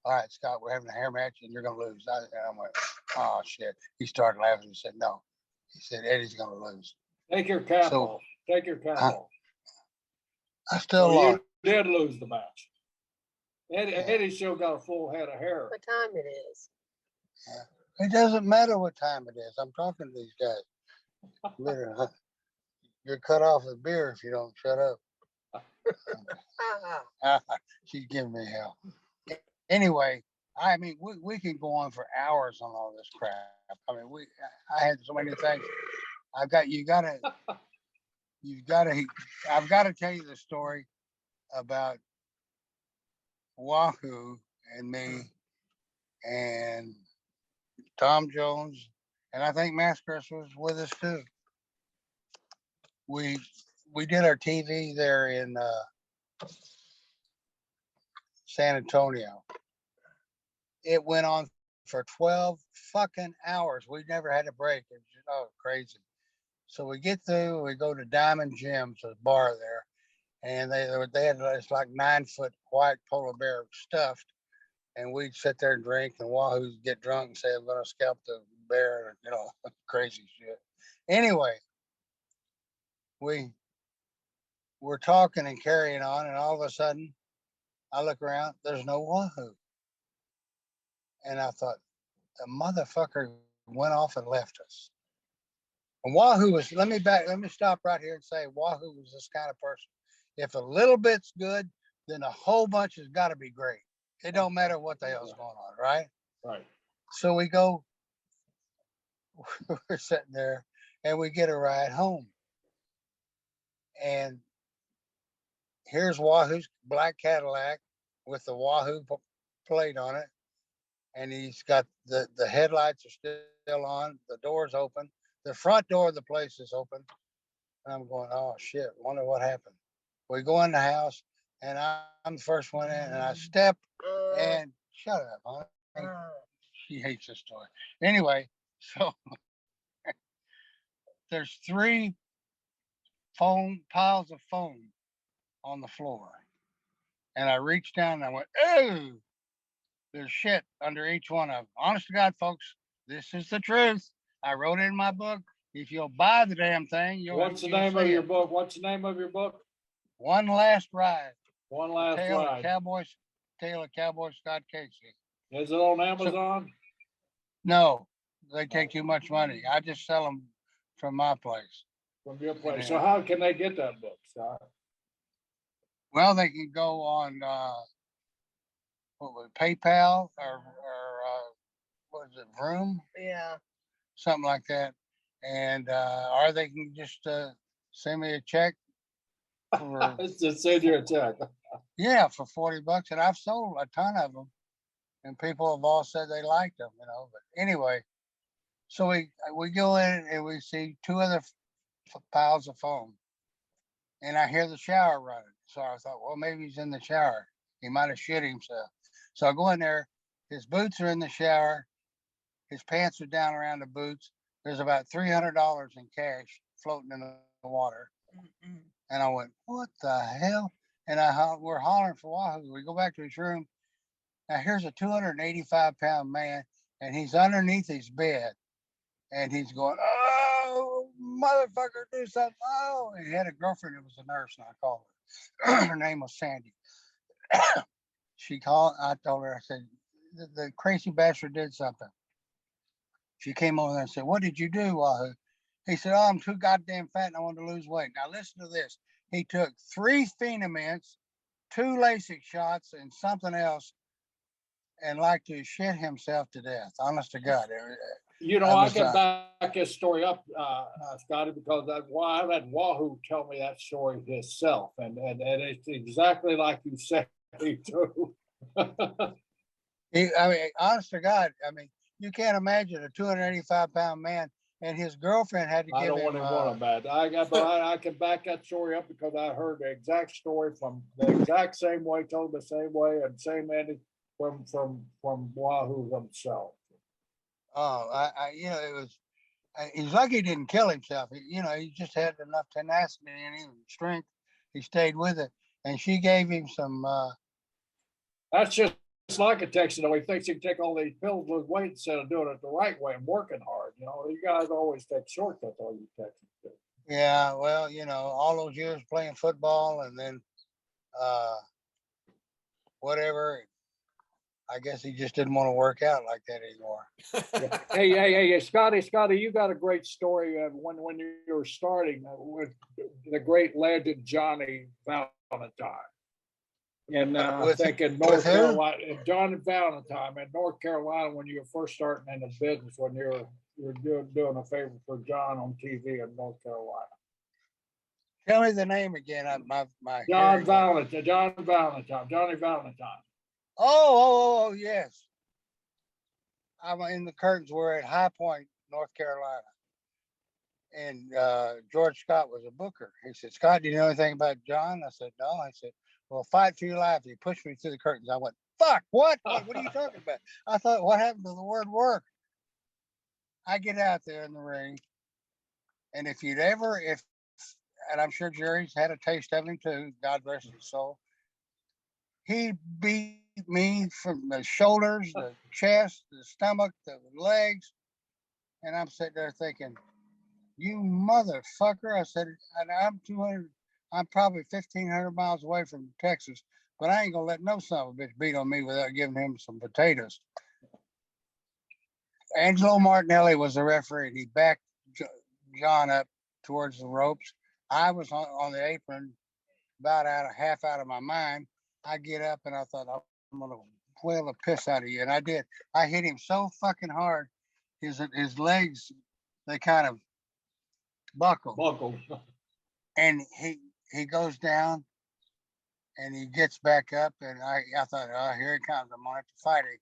S2: "All right, Scott, we're having a hair match, and you're going to lose." And I went, "Oh, shit." He started laughing and said, "No." He said, "Eddie's going to lose."
S3: Take your cap
S2: So
S3: off. Take your cap
S2: I,
S3: off.
S2: I still
S3: So
S2: lost.
S3: you did lose the match.
S2: Yeah.
S3: Eddie still got a full head of hair.
S4: What time it is?
S2: Yeah. It doesn't matter what time it is. I'm talking to these guys. Literally, you're cut off with beer if you don't shut up. She's giving me hell. Anyway, I mean, we can go on for hours on all this crap. I mean, I had so many things. I've got I've got to tell you the story about Wahoo and me and Tom Jones, and I think Mascaris was with us too. We did our TV there in San Antonio. It went on for 12 fucking hours. We never had a break. It was just, crazy. So we get through, we go to Diamond Jim's, a bar there, and they had this like 9-foot white polar bear stuffed, and we'd sit there and drink, and Wahoo's get drunk and say, "I'm gonna scalp the bear," crazy shit. Anyway, we were talking and carrying on, and all of a sudden, I look around, there's no Wahoo. And I thought, the motherfucker went off and left us. And Wahoo was, let me stop right here and say, Wahoo was this kind of person. If a little bit's good, then a whole bunch has got to be great. It don't matter what the hell's going on, right?
S3: Right.
S2: So we go, we're sitting there, and we get a ride home. And here's Wahoo's black Cadillac with the Wahoo plate on it. And he's got the headlights are still on, the door's open, the front door of the place is open. And I'm going, oh shit, wonder what happened. We go in the house, and I'm the first one in, and I step and shut up, honey. She hates this story. Anyway, so there's 3 piles of foam on the floor. And I reached down and I went, oh, there's shit under each one of them. Honest to God, folks, this is the truth. I wrote it in my book. If you'll buy the damn thing,
S3: What's the name of your book? What's the name of your book?
S2: One Last Ride.
S3: One Last Ride.
S2: Tale of Cowboy Scott Casey.
S3: Is it on Amazon?
S2: No, they take too much money. I just sell them from my place.
S3: From your place. So how can they get that book, Scott?
S2: Well, they can go on PayPal or what is it, Vroom?
S4: Yeah.
S2: Something like that. And or they can just send me a check for
S3: just send you a check.
S2: Yeah, for $40. And I've sold a ton of them, and people have all said they liked them, But anyway, so we go in and we see 2 other piles of foam, and I hear the shower running. So I thought, well, maybe he's in the shower. He might have shit himself. So I go in there. His boots are in the shower. His pants are down around the boots. There's about $300 in cash floating in the water.
S4: Mm-mm.
S2: And I went, what the hell? And we're hollering for Wahoo. We go back to his room. Now here's a 285-pound man, and he's underneath his bed. And he's going, oh, motherfucker, do something. Oh, and he had a girlfriend that was a nurse, and I called her. Her name was Sandy. I told her, I said, the crazy bastard did something. She came over there and said, what did you do, Wahoo? He said, oh, I'm too goddamn fat and I want to lose weight. Now listen to this. He took 3 Phenaments, 2 LASIK shots, and something else, and like to shit himself to death. Honest to God.
S3: I can back this story up, Scotty, because I've had Wahoo tell me that story himself, and it's exactly like you said, too.
S2: Honest to God, you can't imagine a 285-pound man and his girlfriend had to
S3: I
S2: give
S3: don't want
S2: him.
S3: to want him bad. I can back that story up because I heard the exact story from the exact same way, told the same way, and same ending from Wahoo himself.
S2: It was. He's lucky he didn't kill himself. He just had enough tenacity in him and strength. He stayed with it, and she gave him some.
S3: That's just like a Texan, though. He thinks he can take all these pills, lose weight instead of doing it the right way and working hard. You guys always take shortcuts, all you Texans do.
S2: Yeah, well, all those years playing football, and then whatever. I guess he just didn't want to work out like that anymore.
S3: Yeah. Hey, Scotty, you got a great story of when you were starting with the great legend Johnny Valentine. And I think in North Carolina, John Valentine in North Carolina, when you were first starting in the business, when you were doing a favor for John on TV in North Carolina.
S2: Tell me the name again.
S3: Johnny Valentine.
S2: Oh, yes. I'm in the curtains. We're at High Point, North Carolina. And George Scott was a booker. He said, Scott, do you know anything about John? I said, no. I said, well, fight for your life. He pushed me through the curtains. I went, fuck, what? What are you talking about? I thought, what happened to the word work? I get out there in the ring. And and I'm sure Jerry's had a taste of him too, God rest his soul. He beat me from the shoulders, the chest, the stomach, the legs. And I'm sitting there thinking, you motherfucker. I said, and I'm probably 1,500 miles away from Texas, but I ain't going to let no son of a bitch beat on me without giving him some potatoes. Angelo Martinelli was the referee, and he backed John up towards the ropes. I was on the apron, about half out of my mind. I get up and I thought, I'm going to whale the piss out of you. And I did. I hit him so fucking hard, his legs, they kind of buckled. And he goes down and he gets back up. And I thought, oh, here he comes. I'm going to have to fight him.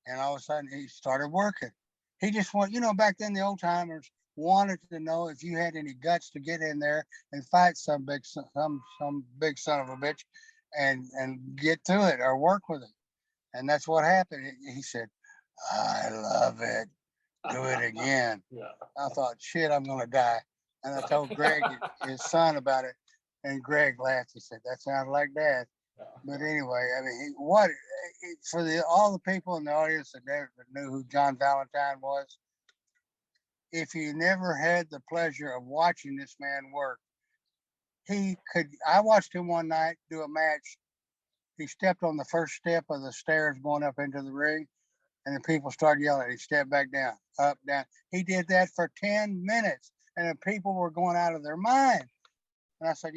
S2: And all of a sudden he started working. He just back then the old timers wanted to know if you had any guts to get in there and fight some big son of a bitch and get through it or work with it. And that's what happened. He said, I love it. Do it again. Yeah. I thought, shit, I'm going to die. And I told Greg, his son, about it. And Greg laughed. He said, that sounds like Dad. Yeah. But anyway, I mean, for all the people in the audience that never knew who John Valentine was, if you never had the pleasure of watching this man work, I watched him one night do a match. He stepped on the first step of the stairs going up into the ring, and the people started yelling. He stepped back down, up, down. He did that for 10 minutes, and the people were going out of their mind. And I said,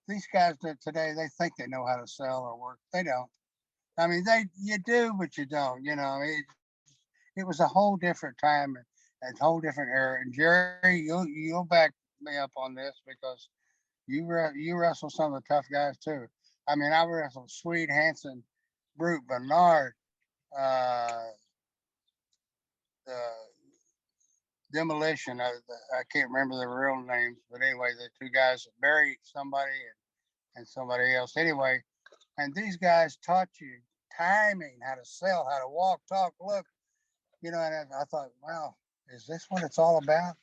S2: these guys today, they think they know how to sell or work. They don't. I mean, you do, but you don't. It was a whole different time and a whole different era. And Jerry, you'll back me up on this because you wrestle some of the tough guys too. I mean, I wrestled Swede, Hansen, Brute, Bernard, the Demolition. I can't remember their real names, but anyway, the two guys that buried somebody and somebody else. Anyway, and these guys taught you timing, how to sell, how to walk, talk, look. And I thought, wow, is this what it's all about?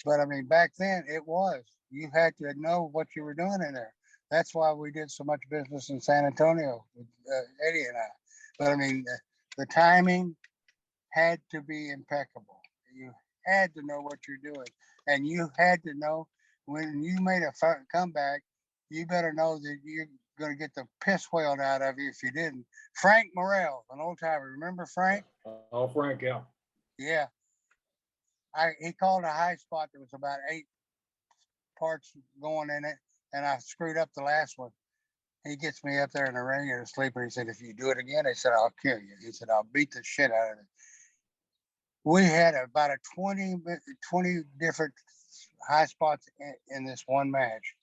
S2: But I mean, back then it was. You had to know what you were doing in there. That's why we did so much business in San Antonio with Eddie and I. But I mean, the timing had to be impeccable. You had to know what you're doing. And you had to know when you made a comeback, you better know that you're going to get the piss whaled out of you if you didn't. Frank Morrell, an old timer. Remember Frank?
S3: Oh, Frank, yeah.
S2: Yeah. He called a high spot that was about 8 parts going in it, and I screwed up the last one. He gets me up there in the ring in a sleeper. He said, if you do it again, he said, I'll kill you. He said, I'll beat the shit out of it. We had about 20 different high spots in this one match.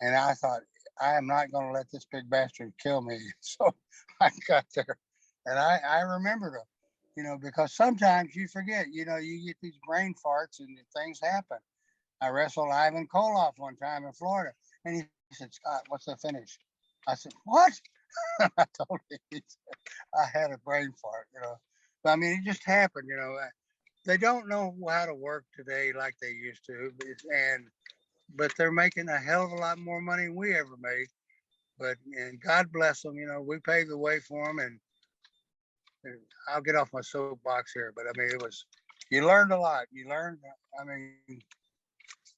S2: And I thought, I am not going to let this big bastard kill me. So I got there. And I remembered him. because sometimes you forget, you get these brain farts and things happen. I wrestled Ivan Koloff one time in Florida, and he said, "Scott, what's the finish?" I said, "What?" I told him I had a brain fart. But I mean, it just happened. They don't know how to work today like they used to, but they're making a hell of a lot more money than we ever made. And God bless them. We paved the way for them, and I'll get off my soapbox here. But I mean, you learned a lot. You learned. I mean,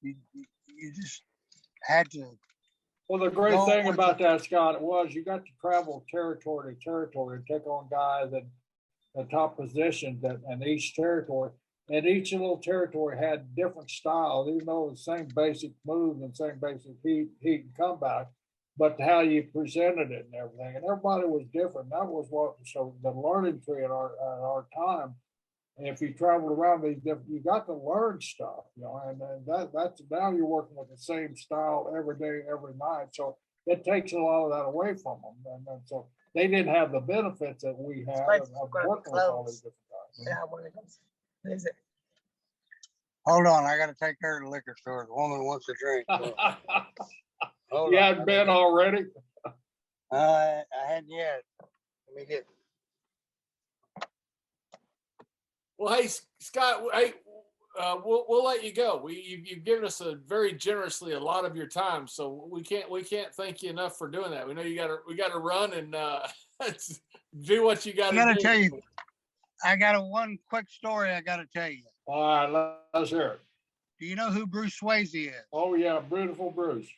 S2: you just had to.
S3: Well, the great thing about that, Scott, was you got to travel territory to territory and take on guys in the top positions in each territory. And each little territory had different styles, even though the same basic moves and same basic heat and comeback, but how you presented it and everything. And everybody was different. That was so the learning tree at our time. And if you traveled around these different, you got to learn stuff, and that's now you're working with the same style every day, every night. So it takes a lot of that away from them. And so they didn't have the benefits that we have of working with all these different guys.
S4: Yeah, one of those. What is it?
S2: Hold on, I got to take her to the liquor store. The woman wants a drink. So.
S3: You hadn't been already?
S2: I hadn't yet. Let me get.
S1: Well, hey, Scott, we'll let you go. You've given us very generously a lot of your time, so we can't thank you enough for doing that. We know we got to run and do what you got to do.
S2: I got to tell you, I got one quick story I got to tell you.
S3: All right, let's hear it.
S2: Do you know who Bruce Swayze is?
S3: Oh yeah, beautiful Bruce.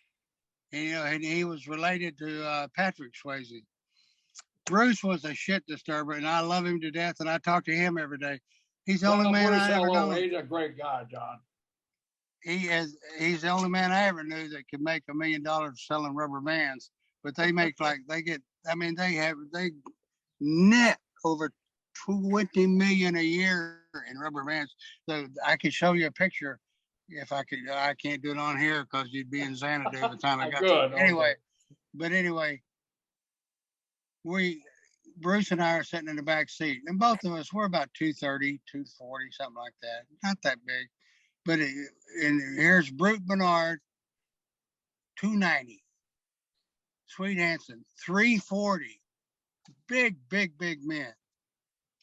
S2: And he was related to Patrick Swayze. Bruce was a shit disturber, and I love him to death, and I talk to him every day. He's the only man I ever know.
S3: He's a great guy, John.
S2: He's the only man I ever knew that could make $1 million selling rubber bands. But they make they net over 20 million a year in rubber bands. So I could show you a picture if I could. I can't do it on here because you'd be in Xanadu by the time I got to. Anyway, Bruce and I are sitting in the back seat, and both of us, we're about 230, 240, something like that. Not that big. But and here's Brute Bernard, 290. Sweet Hansen, 340. Big men.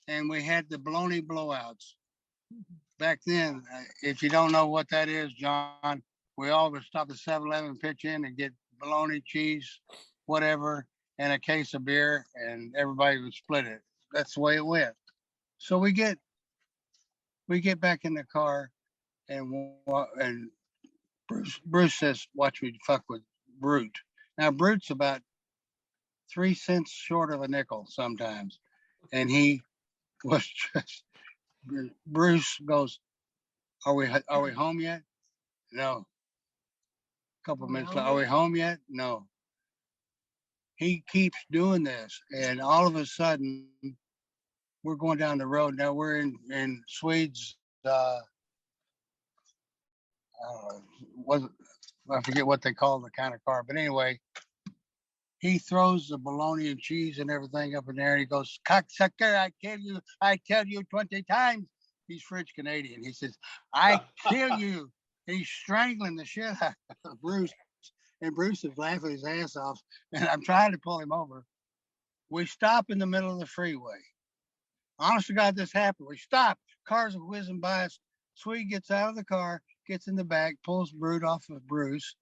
S2: And we had the bologna blowouts. Back then, if you don't know what that is, John, we always stop at 7-Eleven, pitch in and get bologna, cheese, whatever, and a case of beer, and everybody would split it. That's the way it went. So we get back in the car, and Bruce says, "Watch me fuck with Brute." Now Brute's about 3 cents short of a nickel sometimes, and he was just. Bruce goes, "Are we home yet?" No. A couple of minutes later, "Are we home yet?" No. He keeps doing this, and all of a sudden, we're going down the road. Now we're in Swedes. I forget what they call the kind of car, but anyway, he throws the bologna and cheese and everything up in there, and he goes, "Cocksucker, I tell you 20 times." He's French Canadian. He says, "I kill you." He's strangling the shit out of Bruce. And Bruce is laughing his ass off, and I'm trying to pull him over. We stop in the middle of the freeway. Honest to God, this happened. We stop. Cars are whizzing by us. Swede gets out of the car, gets in the back, pulls Brute off of Bruce.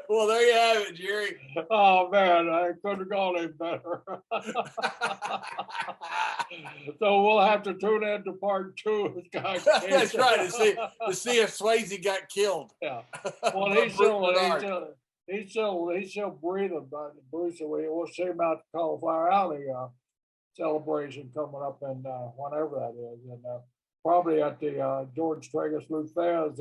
S1: Well, there you have it, Jerry.
S3: Oh man, I couldn't have gone any better. So we'll have to tune in to part 2 of Scott Casey.
S1: That's right, to see if Swayze got killed.
S3: Yeah. Well, he's still breathing, but Bruce, we'll see him out the Cauliflower Alley celebration coming up in whenever that is, and probably at the George Tragus Lou Fez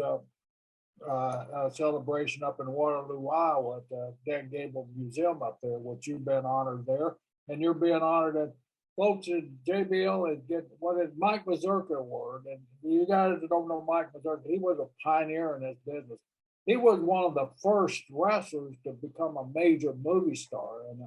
S3: celebration up in Waterloo, Iowa, at the Dan Gable Museum up there, which you've been honored there, and you're being honored at folks at JBL is getting what is Mike Mazurka Award. And you guys that don't know Mike Mazurka, he was a pioneer in this business. he was one of the first wrestlers to become a major movie star. And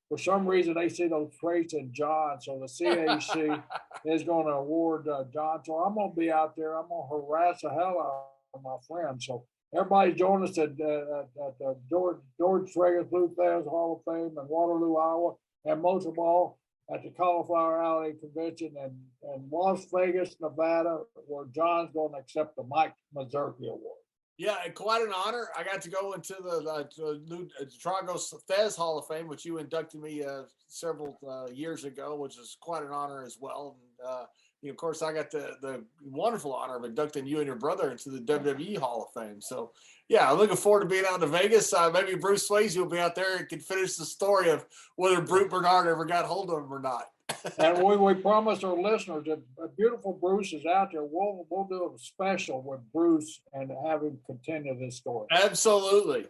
S3: for some reason, they see those traits in John. So the CAC is going to award John. So I'm going to be out there. I'm going to harass the hell out of my friends. So everybody join us at the George Traeger Blue Flares Hall of Fame in Waterloo, Iowa. And most of all, at the Cauliflower Alley Convention in Las Vegas, Nevada, where John's going to accept the Mike Mazurki Award.
S1: Yeah, and quite an honor. I got to go into the Chicago Fez Hall of Fame, which you inducted me several years ago, which is quite an honor as well. And of course, I got the wonderful honor of inducting you and your brother into the WWE Hall of Fame. So, yeah, I'm looking forward to being out in Vegas. Maybe Bruce Swayze will be out there and can finish the story of whether Brute Bernard ever got hold of him or not.
S3: And we promised our listeners that beautiful Bruce is out there. We'll do a special with Bruce and have him continue this story.
S1: Absolutely.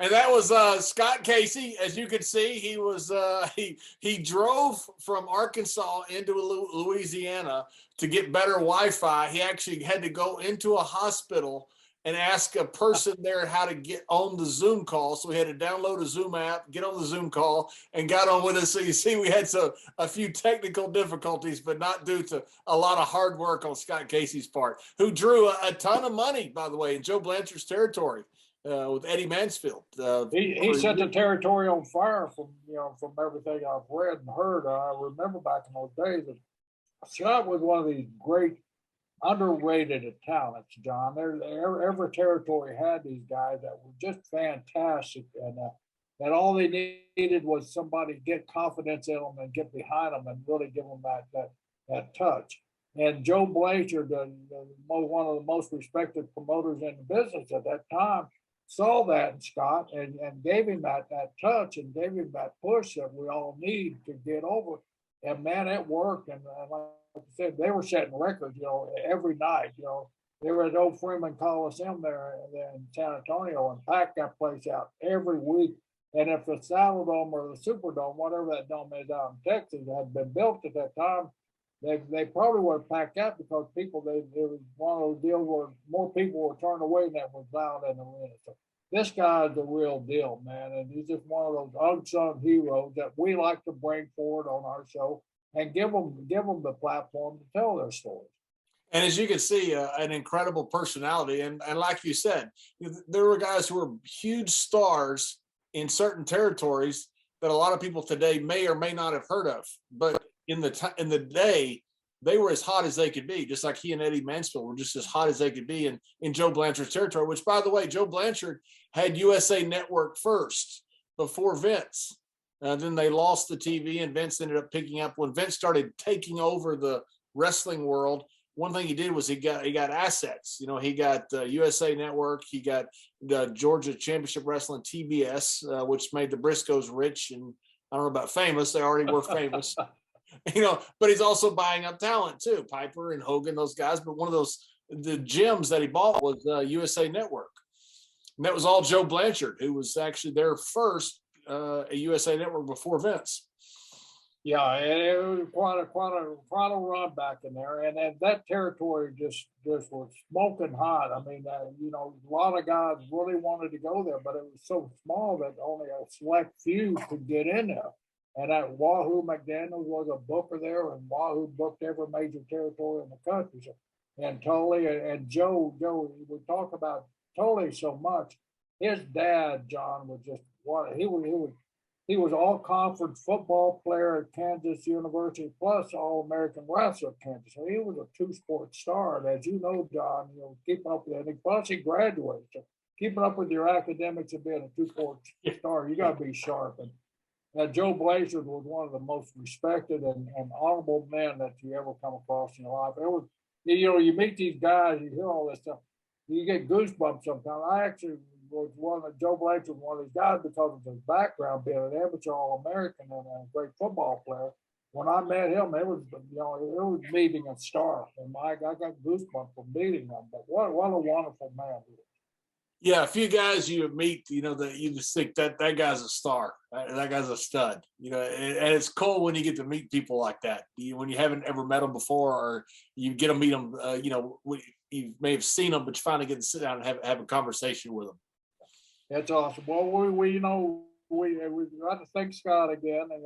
S1: And that was Scott Casey. As you can see, he was he drove from Arkansas into Louisiana to get better Wi-Fi. He actually had to go into a hospital and ask a person there how to get on the Zoom call. So we had to download a Zoom app, get on the Zoom call, and got on with us. So you see, we had a few technical difficulties, but not due to a lot of hard work on Scott Casey's part, who drew a ton of money, by the way, in Joe Blanchard's territory with Eddie Mansfield.
S3: He set the territory on fire from everything I've read and heard. I remember back in those days that Scott was one of these great underrated talents, John. Every territory had these guys that were just fantastic, and that all they needed was somebody to get confidence in them and get behind them and really give them that touch. And Joe Blanchard, one of the most respected promoters in the business at that time, saw that in Scott and gave him that touch and gave him that push that we all need to get over. And man, it worked. And like I said, they were setting records, every night. They were at Old Freeman Coliseum there in San Antonio and packed that place out every week. And if the Saddle Dome or the Superdome, whatever that dome is out in Texas, had been built at that time, they probably would have packed out because it was one of those deals where more people were turned away than that was loud in the arena. So this guy's the real deal, man. And he's just one of those unsung heroes that we like to bring forward on our show and give them the platform to tell their stories.
S1: And as you can see, an incredible personality. And like you said, there were guys who were huge stars in certain territories that a lot of people today may or may not have heard of. But in the day, they were as hot as they could be, just like he and Eddie Mansfield were just as hot as they could be in Joe Blanchard's territory, which, by the way, Joe Blanchard had USA Network first before Vince. Then they lost the TV, and Vince ended up picking up. When Vince started taking over the wrestling world, one thing he did was he got assets. He got USA Network. He got the Georgia Championship Wrestling, TBS, which made the Briscoes rich, and I don't know about famous. They already were famous. But he's also buying up talent too, Piper and Hogan, those guys. But one of the gems that he bought was USA Network, and that was all Joe Blanchard, who was actually there first at USA Network before Vince.
S3: Yeah, it was quite a run back in there, and that territory just was smoking hot. I mean, a lot of guys really wanted to go there, but it was so small that only a select few could get in there. And that Wahoo McDaniels was a booker there, and Wahoo booked every major territory in the country. So, and Tully and Joe, we talk about Tully so much. His dad, John, was just what he was all conference football player at Kansas University, plus all American wrestler at Kansas. So he was a two-sport star. And as you know, John, keeping up with that. Plus he graduated. So keeping up with your academics and being a two-sport star, you got to be sharp. And Joe Blanchard was one of the most respected and honorable men that you ever come across in your life. It was, you meet these guys, you hear all this stuff, you get goosebumps sometimes. I actually was Joe Blanchard, one of these guys, because of his background, being an amateur All-American and a great football player. When I met him, it was meeting a star, and I got goosebumps from meeting him. But what a wonderful man he was.
S1: Yeah, a few guys you meet, that you just think that guy's a star. That guy's a stud. And it's cool when you get to meet people like that. When you haven't ever met them before, or you get to meet them, you may have seen them, but you finally get to sit down and have a conversation with them.
S3: That's awesome. Well, we got to thank Scott again, and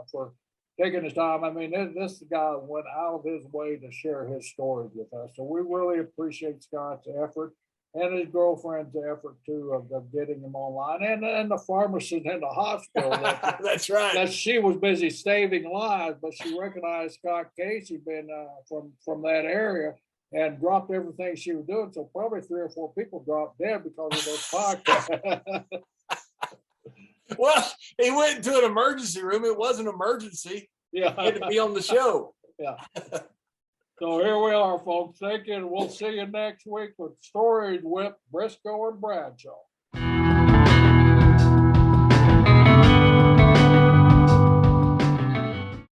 S3: for taking his time. I mean, this guy went out of his way to share his stories with us. So we really appreciate Scott's effort and his girlfriend's effort too of getting him online, and the pharmacist in the hospital.
S1: That's right.
S3: That she was busy saving lives, but she recognized Scott Casey being from that area and dropped everything she was doing. So probably 3 or 4 people dropped dead because of this podcast.
S1: Well, he went into an emergency room. It was an emergency.
S3: Yeah,
S1: He had to be on the show.
S3: Yeah. So here we are, folks. Thank you. And we'll see you next week with Stories with Brisco and Bradshaw.